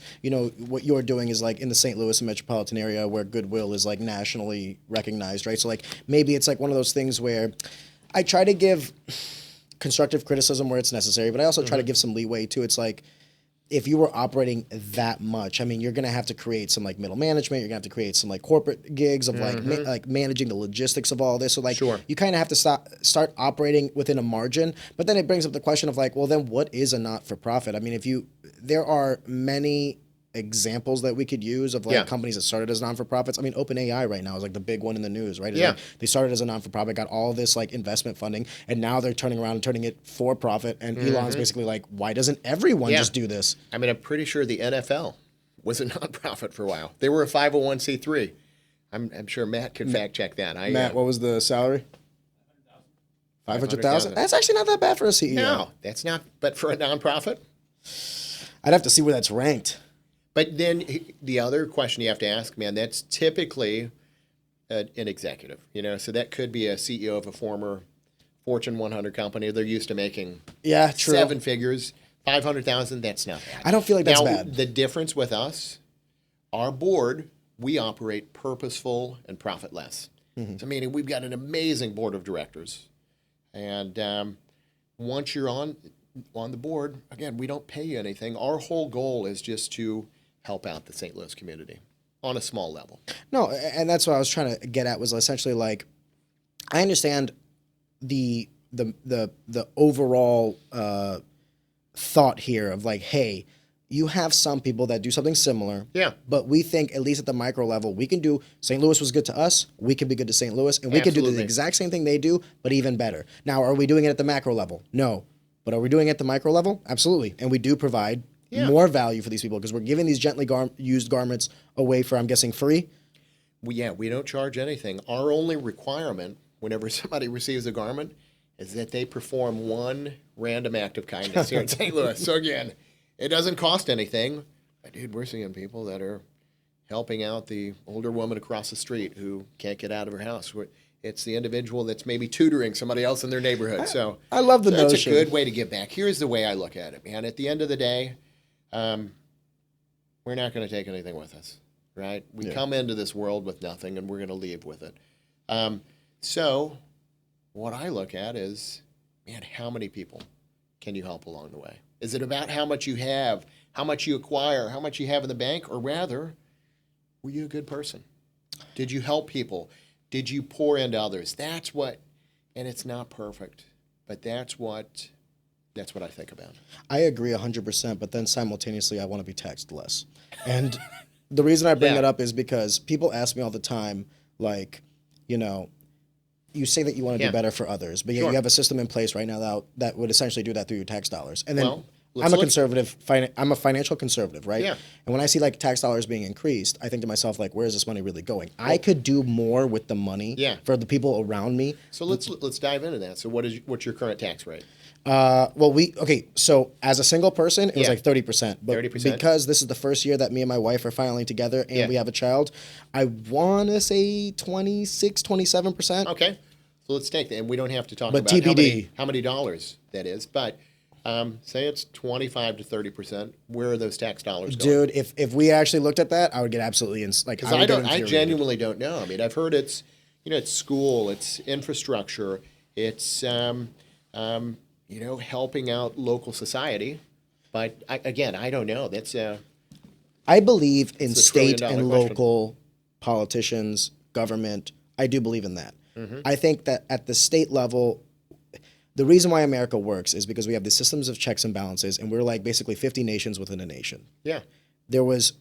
what you're doing is like in the St. Louis metropolitan area where Goodwill is like nationally recognized, right? So like maybe it's like one of those things where I try to give constructive criticism where it's necessary, but I also try to give some leeway too. It's like, if you were operating that much, you're going to have to create some like middle management. You're going to have to create some like corporate gigs of like managing the logistics of all this. So like you kind of have to start operating within a margin. But then it brings up the question of like, well, then what is a not-for-profit? There are many examples that we could use of like companies that started as non-for-profits. OpenAI right now is like the big one in the news, right? Like, they started as a non-for-profit, got all this like investment funding, and now they're turning around and turning it for profit. And Elon's basically like, why doesn't everyone just do this? I'm pretty sure the NFL was a nonprofit for a while. They were a 501c3. I'm sure Matt could fact check that. Matt, what was the salary? 500,000. That's actually not that bad for a CEO. No, that's not. But for a nonprofit, I'd have to see where that's ranked. But then the other question you have to ask, man, that's typically an executive, so that could be a CEO of a former Fortune 100 company. They're used to making 7 figures, 500,000. That's not bad. I don't feel like that's now, bad. The difference with us, our board, we operate purposeful and profitless. So meaning we've got an amazing board of directors. And once you're on the board, again, we don't pay you anything. Our whole goal is just to help out the St. Louis community on a small level. No, and that's what I was trying to get at was essentially like, I understand the overall thought here of like, hey, you have some people that do something similar. Yeah. But we think, at least at the micro level, we can do, St. Louis was good to us, we can be good to St. Louis, and we can do the exact same thing they do, but even better. Now, are we doing it at the macro level? No. But are we doing it at the micro level? Absolutely. And we do provide more value for these people because we're giving these gently used garments away for, I'm guessing, free. We don't charge anything. Our only requirement whenever somebody receives a garment is that they perform one random act of kindness here in St. Louis. So again, it doesn't cost anything. But dude, we're seeing people that are helping out the older woman across the street who can't get out of her house. It's the individual that's maybe tutoring somebody else in their neighborhood. So I love the notion. That's a good way to give back. Here's the way I look at it, man. At the end of the day, we're not going to take anything with us, right? We come into this world with nothing, and we're going to leave with it. So what I look at is, man, how many people can you help along the way? Is it about how much you have, how much you acquire, how much you have in the bank, or rather, were you a good person? Did you help people? Did you pour into others? That's what, and it's not perfect, but that's what I think about. I agree 100%, but then simultaneously, I want to be taxed less. And the reason I bring that up is because people ask me all the time, like, you know, you say that you want to do better for others, but yet you have a system in place right now that would essentially do that through your tax dollars. And then I'm a conservative. I'm a financial conservative, right? Yeah. And when I see like tax dollars being increased, I think to myself, like, where is this money really going? I could do more with the money for the people around me. So let's dive into that. So what's your current tax rate? So as a single person, it was like 30%. But 30%? Because this is the first year that me and my wife are finally together and we have a child, I want to say 26, 27%. Okay. So let's take that. And we don't have to talk but about TBD. how many dollars that is. But say it's 25 to 30%. Where are those tax dollars going? Dude, if we actually looked at that, I would get absolutely I genuinely don't know. I mean, I've heard it's school, it's infrastructure, it's helping out local society. But I don't know. That's I believe in state and question. local politicians, government. I do believe in that. Mm-hmm. I think that at the state level, the reason why America works is because we have the systems of checks and balances, and we're like basically 50 nations within a nation. Yeah. There was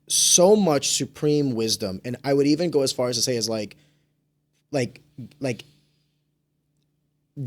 so much supreme wisdom, and I would even go as far as to say as like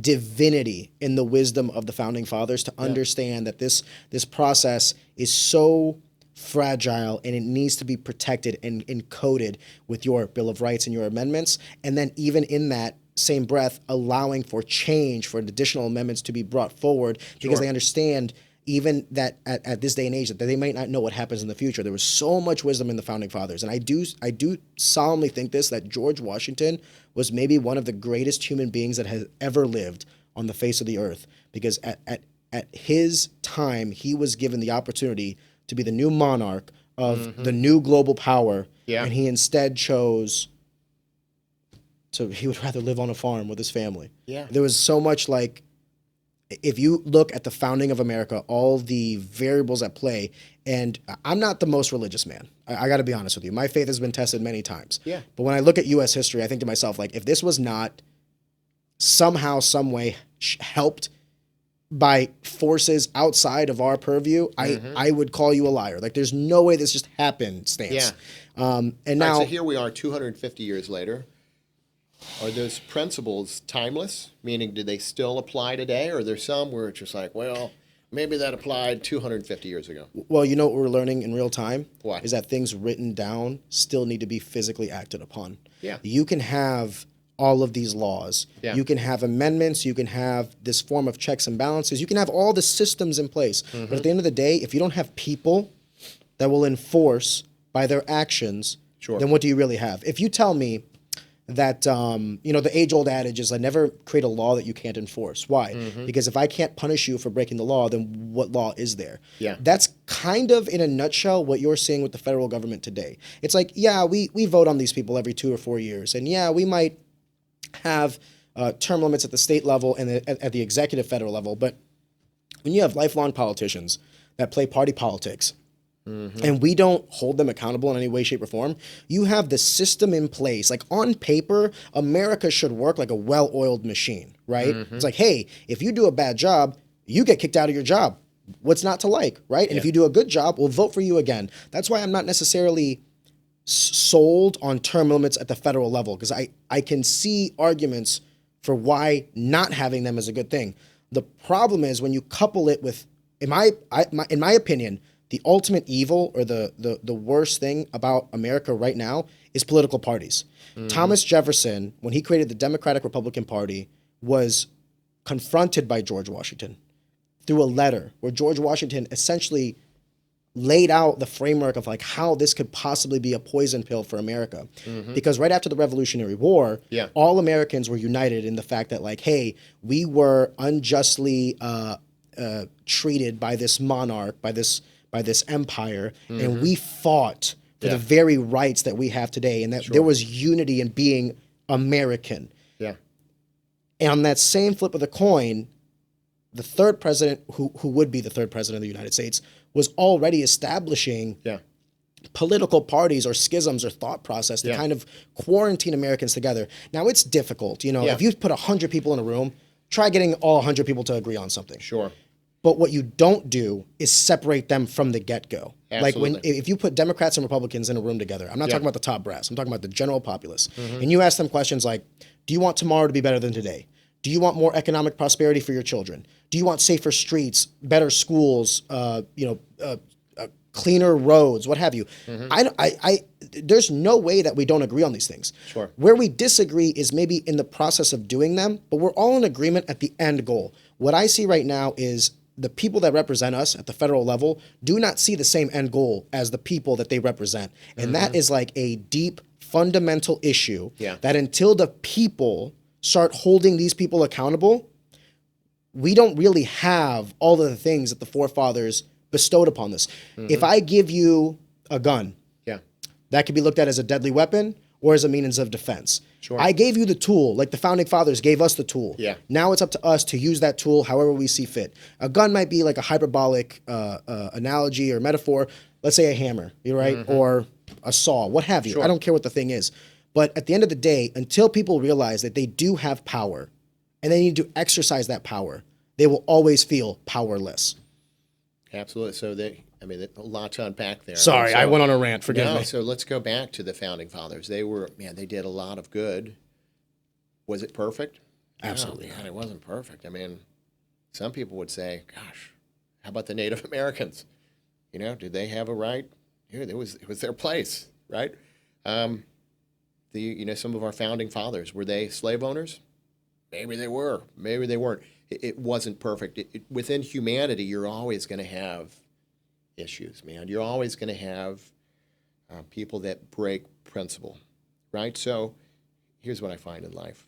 divinity in the wisdom of the founding fathers to understand that this process is so fragile and it needs to be protected and encoded with your Bill of Rights and your amendments. And then even in that same breath, allowing for change, for additional amendments to be brought forward because they understand even that at this day and age that they might not know what happens in the future. There was so much wisdom in the founding fathers. And I do solemnly think that George Washington was maybe one of the greatest human beings that has ever lived on the face of the earth, because at his time, he was given the opportunity to be the new monarch of the new global power. Yeah. And he instead chose he would rather live on a farm with his family. Yeah. There was so much like, if you look at the founding of America, all the variables at play, and I'm not the most religious man. I got to be honest with you. My faith has been tested many times. Yeah. But when I look at U.S. history, I think to myself, like, if this was not somehow, some way helped by forces outside of our purview, I would call you a liar. Like, there's no way this just happenstance. Yeah. And now, so here we are 250 years later. Are those principles timeless? Meaning, do they still apply today? Or are there some where it's just like, well, maybe that applied 250 years ago? Well, you know what we're learning in real time? What? Is that things written down still need to be physically acted upon. Yeah. You can have all of these laws. Yeah. You can have amendments. You can have this form of checks and balances. You can have all the systems in place. But at the end of the day, if you don't have people that will enforce by their actions, then what do you really have? If you tell me that, the age-old adage is, I never create a law that you can't enforce. Why? Because if I can't punish you for breaking the law, then what law is there? Yeah. That's kind of, in a nutshell, what you're seeing with the federal government today. It's like, we vote on these people every 2 or 4 years. And we might have term limits at the state level and at the executive federal level. But when you have lifelong politicians that play party politics, and we don't hold them accountable in any way, shape, or form, you have the system in place. Like, on paper, America should work like a well-oiled machine, right? It's like, hey, if you do a bad job, you get kicked out of your job. What's not to like, right? And if you do a good job, we'll vote for you again. That's why I'm not necessarily sold on term limits at the federal level, because I can see arguments for why not having them is a good thing. The problem is when you couple it with, in my opinion, the ultimate evil or the worst thing about America right now is political parties. Thomas Jefferson, when he created the Democratic Republican Party, was confronted by George Washington through a letter where George Washington essentially laid out the framework of like how this could possibly be a poison pill for America. Because right after the Revolutionary War, all Americans were united in the fact that like, hey, we were unjustly treated by this monarch, by this empire, and we fought for the very rights that we have today, and that there was unity in being American. Yeah. And on that same flip of the coin, the third president, who would be the third president of the United States, was already establishing political parties or schisms or thought process to kind of quarantine Americans together. Now, it's difficult. You know, if you put 100 people in a room, try getting all 100 people to agree on something. Sure. But what you don't do is separate them from the get-go. Absolutely. Like if you put Democrats and Republicans in a room together, I'm not talking about the top brass, I'm talking about the general populace. And you ask them questions like, do you want tomorrow to be better than today? Do you want more economic prosperity for your children? Do you want safer streets, better schools, cleaner roads, what have you? There's no way that we don't agree on these things. Sure. Where we disagree is maybe in the process of doing them, but we're all in agreement at the end goal. What I see right now is the people that represent us at the federal level do not see the same end goal as the people that they represent. And that is like a deep, fundamental issue that until the people start holding these people accountable, we don't really have all of the things that the forefathers bestowed upon us. If I give you a gun, that could be looked at as a deadly weapon or as a means of defense. Sure. I gave you the tool, like the founding fathers gave us the tool. Now it's up to us to use that tool however we see fit. A gun might be like a hyperbolic analogy or metaphor. Let's say a hammer, right? Or a saw, what have you. I don't care what the thing is. But at the end of the day, until people realize that they do have power and they need to exercise that power, they will always feel powerless. Absolutely. So a lot to unpack there. Sorry, So, I went on a rant. Forgive me. So let's go back to the founding fathers. They did a lot of good. Was it perfect? Absolutely. No, man, it wasn't perfect. I mean, some people would say, gosh, how about the Native Americans? You know, did they have a right? Yeah, it was their place, right? Some of our founding fathers, were they slave owners? Maybe they were. Maybe they weren't. It wasn't perfect. Within humanity, you're always going to have issues, man. You're always going to have people that break principle, right? So here's what I find in life.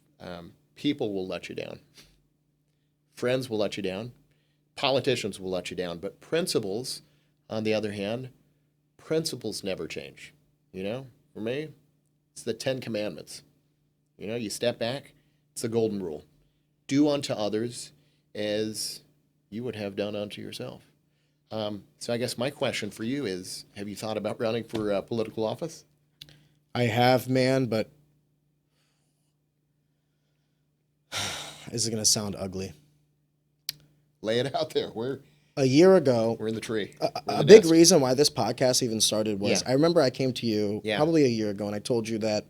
People will let you down. Friends will let you down. Politicians will let you down. But principles, on the other hand, principles never change. You know, for me, it's the 10 Commandments. You know, you step back, it's the golden rule. Do unto others as you would have done unto yourself. So I guess my question for you is, have you thought about running for political office? I have, man, but this is going to sound ugly. Lay it out there. A year ago, We're in the tree. A big reason why this podcast even started was Yeah. I remember I came to you probably a year ago and I told you that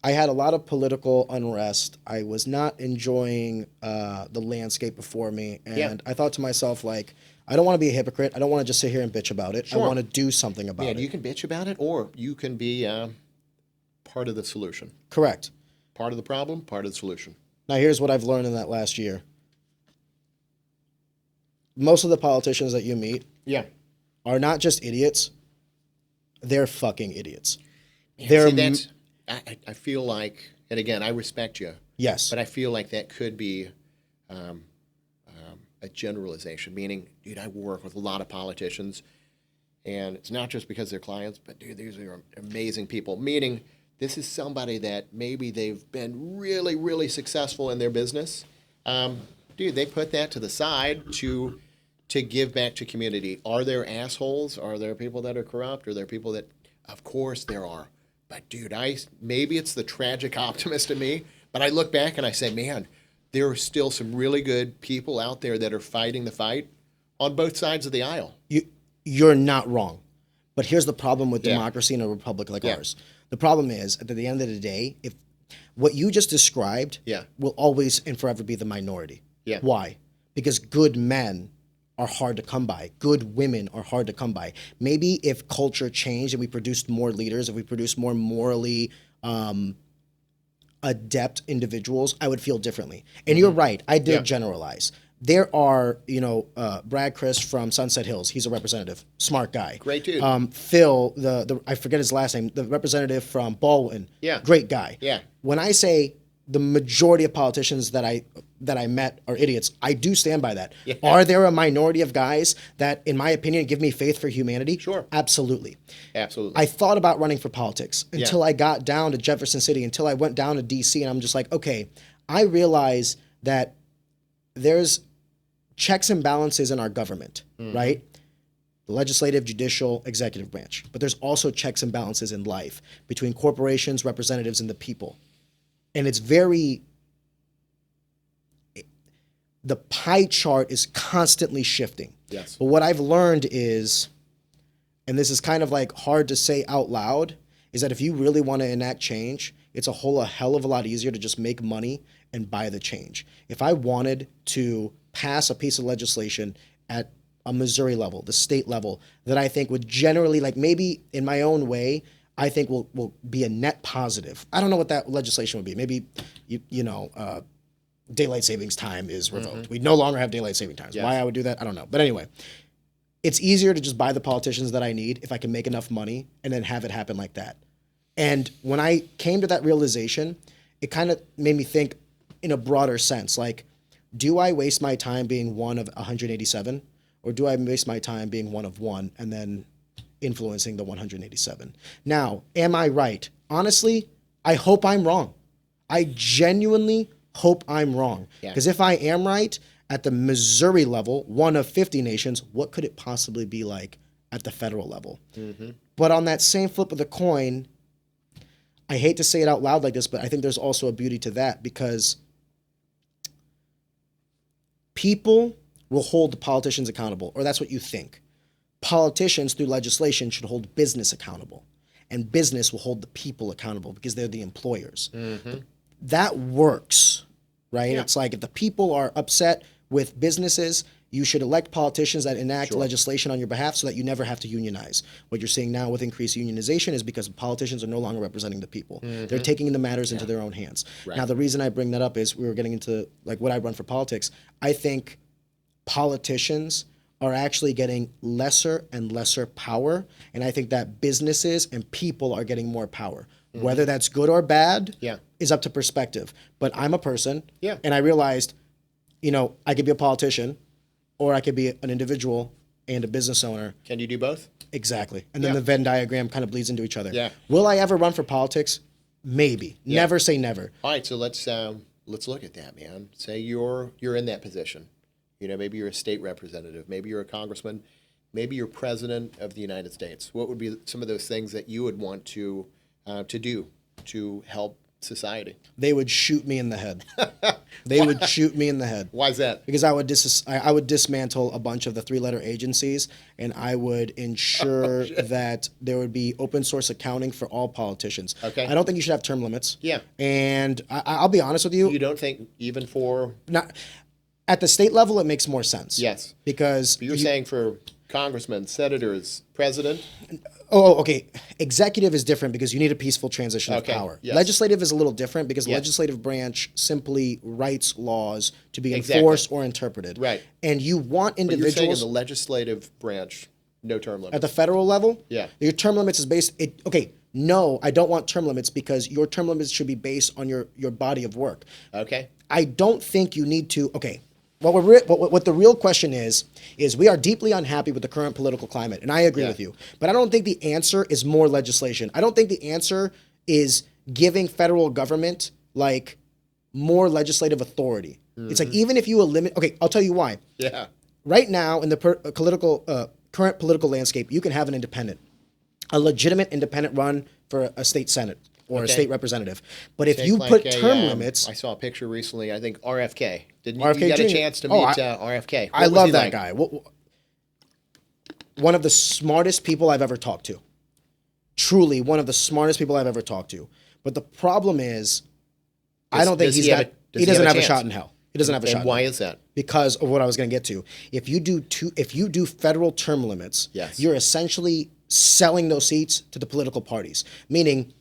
I had a lot of political unrest. I was not enjoying the landscape before me. And I thought to myself, like, I don't want to be a hypocrite. I don't want to just sit here and bitch about it. Sure. I want to do something about it. You can bitch about it, or you can be part of the solution. Correct. Part of the problem, part of the solution. Now, here's what I've learned in that last year. Most of the politicians that you meet are not just idiots. They're fucking idiots. I feel like, and again, I respect you. Yes. But I feel like that could be a generalization, meaning, dude, I work with a lot of politicians, and it's not just because they're clients, but, dude, these are amazing people, meaning this is somebody that maybe they've been really, really successful in their business. Dude, they put that to the side to give back to community. Are there assholes? Are there people that are corrupt? Are there people that, of course there are. But, dude, maybe it's the tragic optimist in me, but I look back and I say, man, there are still some really good people out there that are fighting the fight on both sides of the aisle. You're not wrong. But here's the problem with democracy in a republic like ours. The problem is, at the end of the day, if what you just described will always and forever be the minority. Why? Because good men are hard to come by. Good women are hard to come by. Maybe if culture changed and we produced more leaders, if we produced more morally adept individuals, I would feel differently. And you're right, I did generalize. There are, Brad Chris from Sunset Hills. He's a representative, smart guy. Great dude. Phil, I forget his last name, the representative from Baldwin. Yeah. Great guy. Yeah. When I say the majority of politicians that I met are idiots, I do stand by that. Yeah. Are there a minority of guys that, in my opinion, give me faith for humanity? Sure. Absolutely. Absolutely. I thought about running for politics until I got down to Jefferson City, until I went down to DC, and I'm just like, okay, I realize that there's checks and balances in our government, right? The legislative, judicial, executive branch. But there's also checks and balances in life between corporations, representatives, and the people. And it's the pie chart is constantly shifting. Yes. But what I've learned is, and this is kind of like hard to say out loud, is that if you really want to enact change, it's a hell of a lot easier to just make money and buy the change. If I wanted to pass a piece of legislation at a Missouri level, the state level, that I think would generally, like maybe in my own way, I think will be a net positive. I don't know what that legislation would be. Maybe, daylight savings time is revoked. We no longer have daylight saving times. Yes. Why I would do that, I don't know. But anyway, it's easier to just buy the politicians that I need if I can make enough money and then have it happen like that. And when I came to that realization, it kind of made me think in a broader sense, like, do I waste my time being one of 187, or do I waste my time being one of one and then influencing the 187? Now, am I right? Honestly, I hope I'm wrong. I genuinely hope I'm wrong. Because if I am right, at the Missouri level, one of 50 nations, what could it possibly be like at the federal level? But on that same flip of the coin, I hate to say it out loud like this, but I think there's also a beauty to that, because people will hold the politicians accountable, or that's what you think. Politicians, through legislation, should hold business accountable, and business will hold the people accountable because they're the employers. That works, right? It's like if the people are upset with businesses, you should elect politicians that enact legislation on your behalf so that you never have to unionize. What you're seeing now with increased unionization is because politicians are no longer representing the people. They're taking the matters into their own hands. Now, the reason I bring that up is we were getting into like what I run for politics. I think politicians are actually getting lesser and lesser power, and I think that businesses and people are getting more power. Whether that's good or bad is up to perspective. But I'm a person, and I realized, I could be a politician, or I could be an individual and a business owner. Can you do both? Exactly. And then the Venn diagram kind of bleeds into each other. Yeah. Will I ever run for politics? Maybe. Never say never. All right, so let's look at that, man. Say you're in that position. Maybe you're a state representative, maybe you're a congressman, maybe you're president of the United States. What would be some of those things that you would want to do to help society? They would shoot me in the head. They would shoot me in the head. Why is that? Because I would dismantle a bunch of the 3-letter agencies, and I would ensure that there would be open source accounting for all politicians. Okay. I don't think you should have term limits. Yeah. And I'll be honest with you. You don't think even for... Not, at the state level, it makes more sense. Yes. Because... But you're saying for congressmen, senators, president? Oh, okay. Executive is different because you need a peaceful transition of Okay, power. yes. Legislative is a little different because the Yes. legislative branch simply writes laws to be Exactly. enforced or interpreted. Right. And you want But you're saying in individuals the legislative branch, no term limit. at the federal level. Yeah. Your term limits is based. No, I don't want term limits because your term limits should be based on your body of work. Okay. I don't think you need to. Okay. What the real question is we are deeply unhappy with the current political climate, and I agree with you. But I don't think the answer is more legislation. I don't think the answer is giving federal government like more legislative authority. It's like even if you eliminate. Okay, I'll tell you why. Yeah. Right now in the current political landscape, you can have an independent, a legitimate independent run for a state senate or a state representative. But if you put term limits... I saw a picture recently, I think RFK. Didn't you, RFK you got a Jr. chance to meet RFK? I love that guy. One of the smartest people I've ever talked to. Truly, one of the smartest people I've ever talked to. But the problem is, I don't think he doesn't have a shot in hell. He doesn't have a shot. And why is that? Because of what I was going to get to. If you do federal term limits, you're essentially selling those seats to the political parties. Meaning,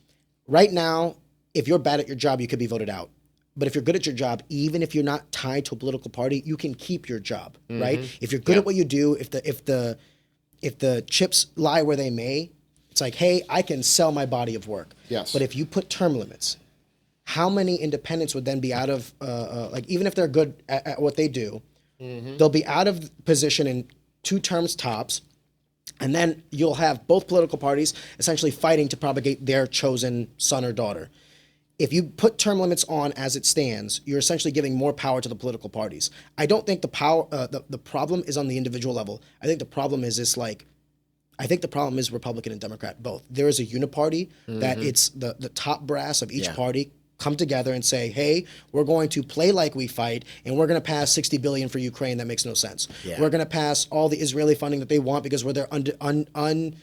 right now, if you're bad at your job, you could be voted out. But if you're good at your job, even if you're not tied to a political party, you can keep your job, right? If you're good at what you do, if the chips lie where they may, it's like, hey, I can sell my body of work. Yes. But if you put term limits, how many independents would then be out of like even if they're good at what they do, they'll be out of position in 2 terms tops. And then you'll have both political parties essentially fighting to propagate their chosen son or daughter. If you put term limits on as it stands, you're essentially giving more power to the political parties. I don't think the problem is on the individual level. I think the problem is Republican and Democrat both. There is a uniparty that it's the top brass of each party come together and say, hey, we're going to play like we fight, and we're going to pass $60 billion for Ukraine. That makes no sense. We're going to pass all the Israeli funding that they want because we're their undivided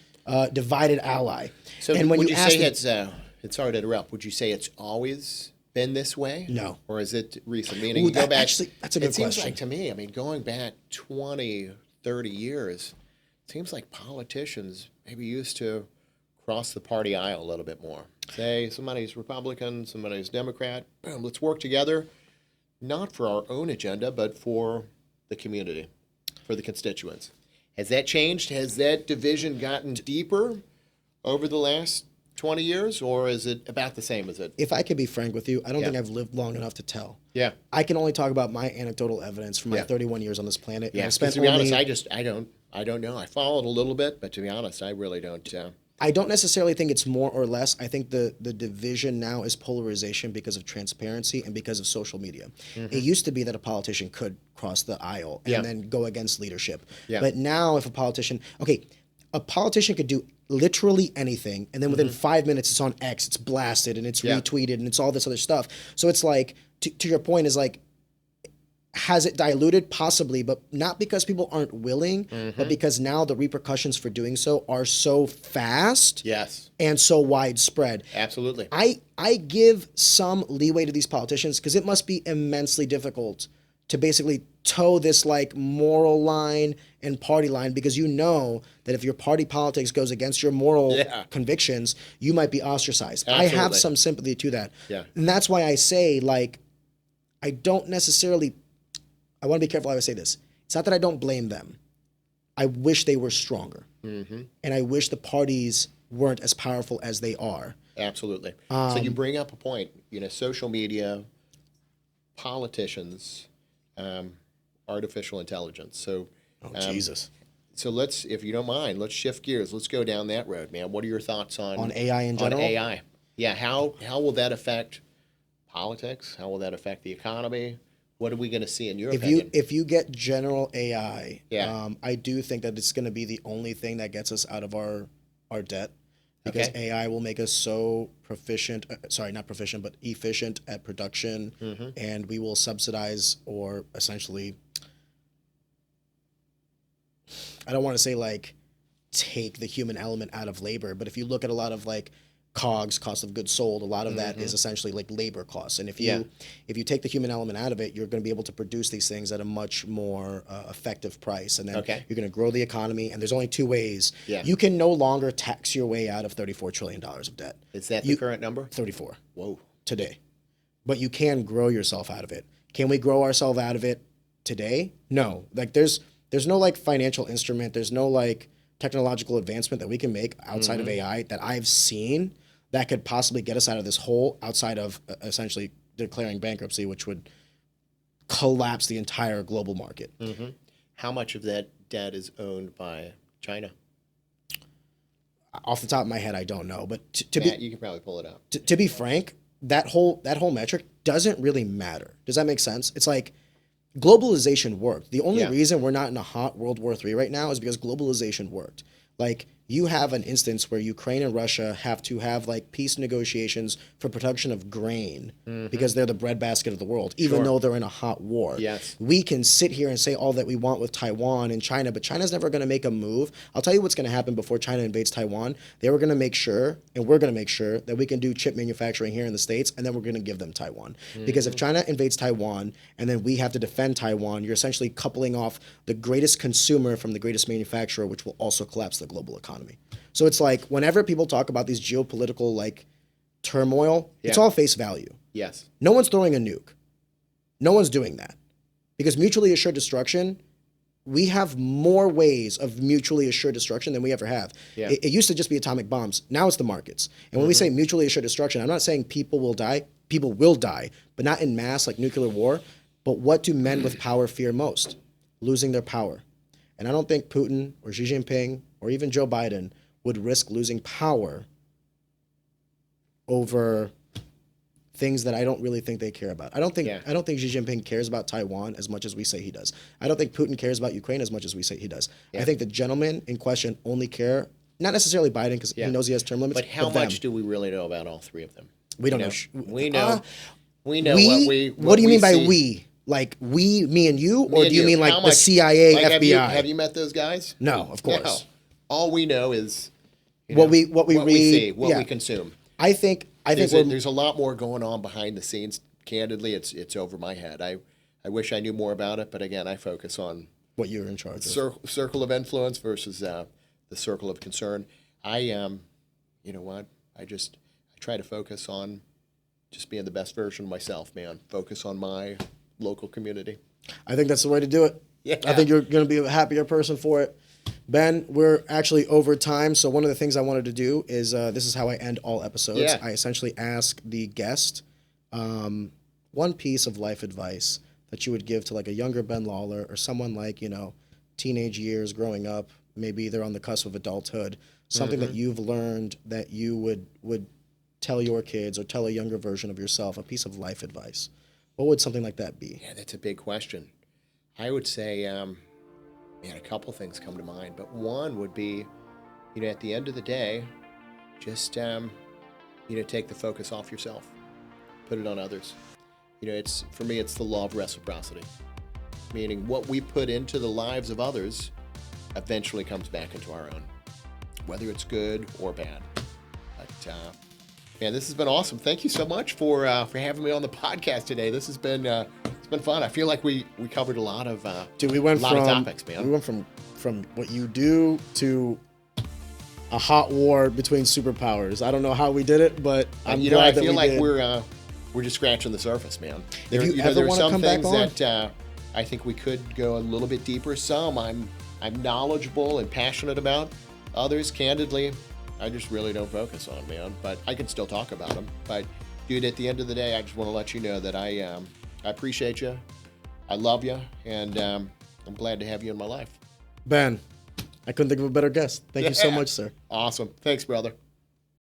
ally. So and when would you you ask say them, it's sorry to interrupt, would you say it's always been this way? No. Or is it recent? Meaning Ooh, you go back, actually, that's a good it seems question. like to me, I mean, going back 20, 30 years, it seems like politicians maybe used to cross the party aisle a little bit more. Say somebody's Republican, somebody's Democrat, boom, let's work together, not for our own agenda, but for the community, for the constituents. Has that changed? Has that division gotten deeper over the last 20 years, or is it about the same as it? if I could be frank with you, I don't think I've lived long enough to tell. Yeah. I can only talk about my anecdotal evidence from my Yeah. 31 years on this planet. Yeah, And I 'cause spent to be only, honest, I don't know. I followed a little bit, but to be honest, I really don't. I don't necessarily think it's more or less. I think the division now is polarization because of transparency and because of social media. It used to be that a politician could cross the aisle and then go against leadership. Yeah. But now if a politician could do literally anything, and then within 5 minutes it's on X, it's blasted and it's retweeted and it's all this other stuff. So it's like, to your point, is like, has it diluted? Possibly, but not because people aren't willing, but because now the repercussions for doing so are so fast Yes, and so widespread. absolutely. I give some leeway to these politicians because it must be immensely difficult to basically toe this like moral line and party line, because you know that if your party politics goes against your moral convictions, you might be ostracized. I have Absolutely. some sympathy to that. Yeah. And that's why I say, like, I don't necessarily, I want to be careful how I say this. It's not that I don't blame them. I wish they were stronger. And I wish the parties weren't as powerful as they are. Absolutely. So you bring up a point. You know, social media, politicians, artificial intelligence. So, Jesus. so let's, if you don't mind, let's shift gears. Let's go down that road, man. What are your thoughts on AI in general? On AI, yeah. How will that affect politics? How will that affect the economy? What are we going to see in your opinion? If you get general AI, Yeah. I do think that it's going to be the only thing that gets us out of our debt, because Okay. AI will make us so proficient, not proficient, but efficient at production, and we will subsidize or essentially, I don't want to say like take the human element out of labor, but if you look at a lot of like COGS, cost of goods sold, a lot of that is essentially like labor costs. And if you take the human element out of it, you're going to be able to produce these things at a much more effective price. And then you're going to grow the economy. And there's only 2 ways. Yeah. You can no longer tax your way out of $34 trillion of debt. Is that the current number? 34 Whoa. today. But you can grow yourself out of it. Can we grow ourselves out of it today? No. Like there's no like financial instrument. There's no like technological advancement that we can make outside of AI that I've seen that could possibly get us out of this hole, outside of essentially declaring bankruptcy, which would collapse the entire global market. How much of that debt is owned by China? Off the top of my head, I don't know. But to Matt, be you can probably pull it up. to be frank, that whole metric doesn't really matter. Does that make sense? It's like globalization worked. The only reason we're not in a hot World War III right now is because globalization worked. Like, you have an instance where Ukraine and Russia have to have like peace negotiations for production of grain because they're the breadbasket of the world, even though they're in a hot war. Yes. We can sit here and say all that we want with Taiwan and China, but China's never going to make a move. I'll tell you what's going to happen before China invades Taiwan. They were going to make sure, and we're going to make sure, that we can do chip manufacturing here in the States, and then we're going to give them Taiwan. Because if China invades Taiwan and then we have to defend Taiwan, you're essentially coupling off the greatest consumer from the greatest manufacturer, which will also collapse the global economy. So it's like, whenever people talk about these geopolitical like turmoil, it's Yeah. all face value. Yes. No one's throwing a nuke. No one's doing that. Because mutually assured destruction, we have more ways of mutually assured destruction than we ever have. Yeah. It used to just be atomic bombs. Now it's the markets. And when we say mutually assured destruction, I'm not saying people will die. People will die, but not in mass like nuclear war. But what do men with power fear most? Losing their power. And I don't think Putin or Xi Jinping or even Joe Biden would risk losing power over things that I don't really think they care about. I don't think Xi Jinping cares about Taiwan as much as we say he does. I don't think Putin cares about Ukraine as much as we say he does. I think the gentlemen in question only care, not necessarily Biden because he knows he has term limits. But how them. much do we really know about all three of them? We don't know. We know. We know What do you mean by see. we? Like we, me and you, or Me and do you mean like How the much- CIA, like, FBI? Have you met those guys? No, of course. No. All we know is What we read, see, what yeah. we consume. I think There's a lot more going on behind the scenes. Candidly, it's over my head. I wish I knew more about it, but again, I focus on what you're in charge of. circle of influence versus the circle of concern. You know what? I try to focus on just being the best version of myself, man. Focus on my local community. I think that's the way to do it. Yeah. I think you're going to be a happier person for it. Ben, we're actually over time, so one of the things I wanted to do is this is how I end all episodes. Yeah. I essentially ask the guest one piece of life advice that you would give to like a younger Ben Lawler or someone like, teenage years growing up, maybe they're on the cusp of adulthood, something that you've learned that you would tell your kids or tell a younger version of yourself, a piece of life advice. What would something like that be? Yeah, that's a big question. I would say, a couple things come to mind, but one would be, at the end of the day, just, take the focus off yourself, put it on others. For me, it's the law of reciprocity, meaning what we put into the lives of others eventually comes back into our own, whether it's good or bad. But, man, this has been awesome. Thank you so much for having me on the podcast today. This has been it's been fun. I feel like we covered a lot of Dude, we went a lot of topics, man. We went from what you do to a hot war between superpowers. I don't know how we did it, but I'm glad I that feel we like did. we're just scratching the surface, man. If you ever there are wanna some come back things on? that I think we could go a little bit deeper. Some I'm knowledgeable and passionate about. Others, candidly, I just really don't focus on, man. But I can still talk about them. But dude, at the end of the day, I just want to let you know that I appreciate you, I love you, and I'm glad to have you in my life. Ben, I couldn't think of a better guest. Thank you so much, sir. Awesome. Thanks, brother.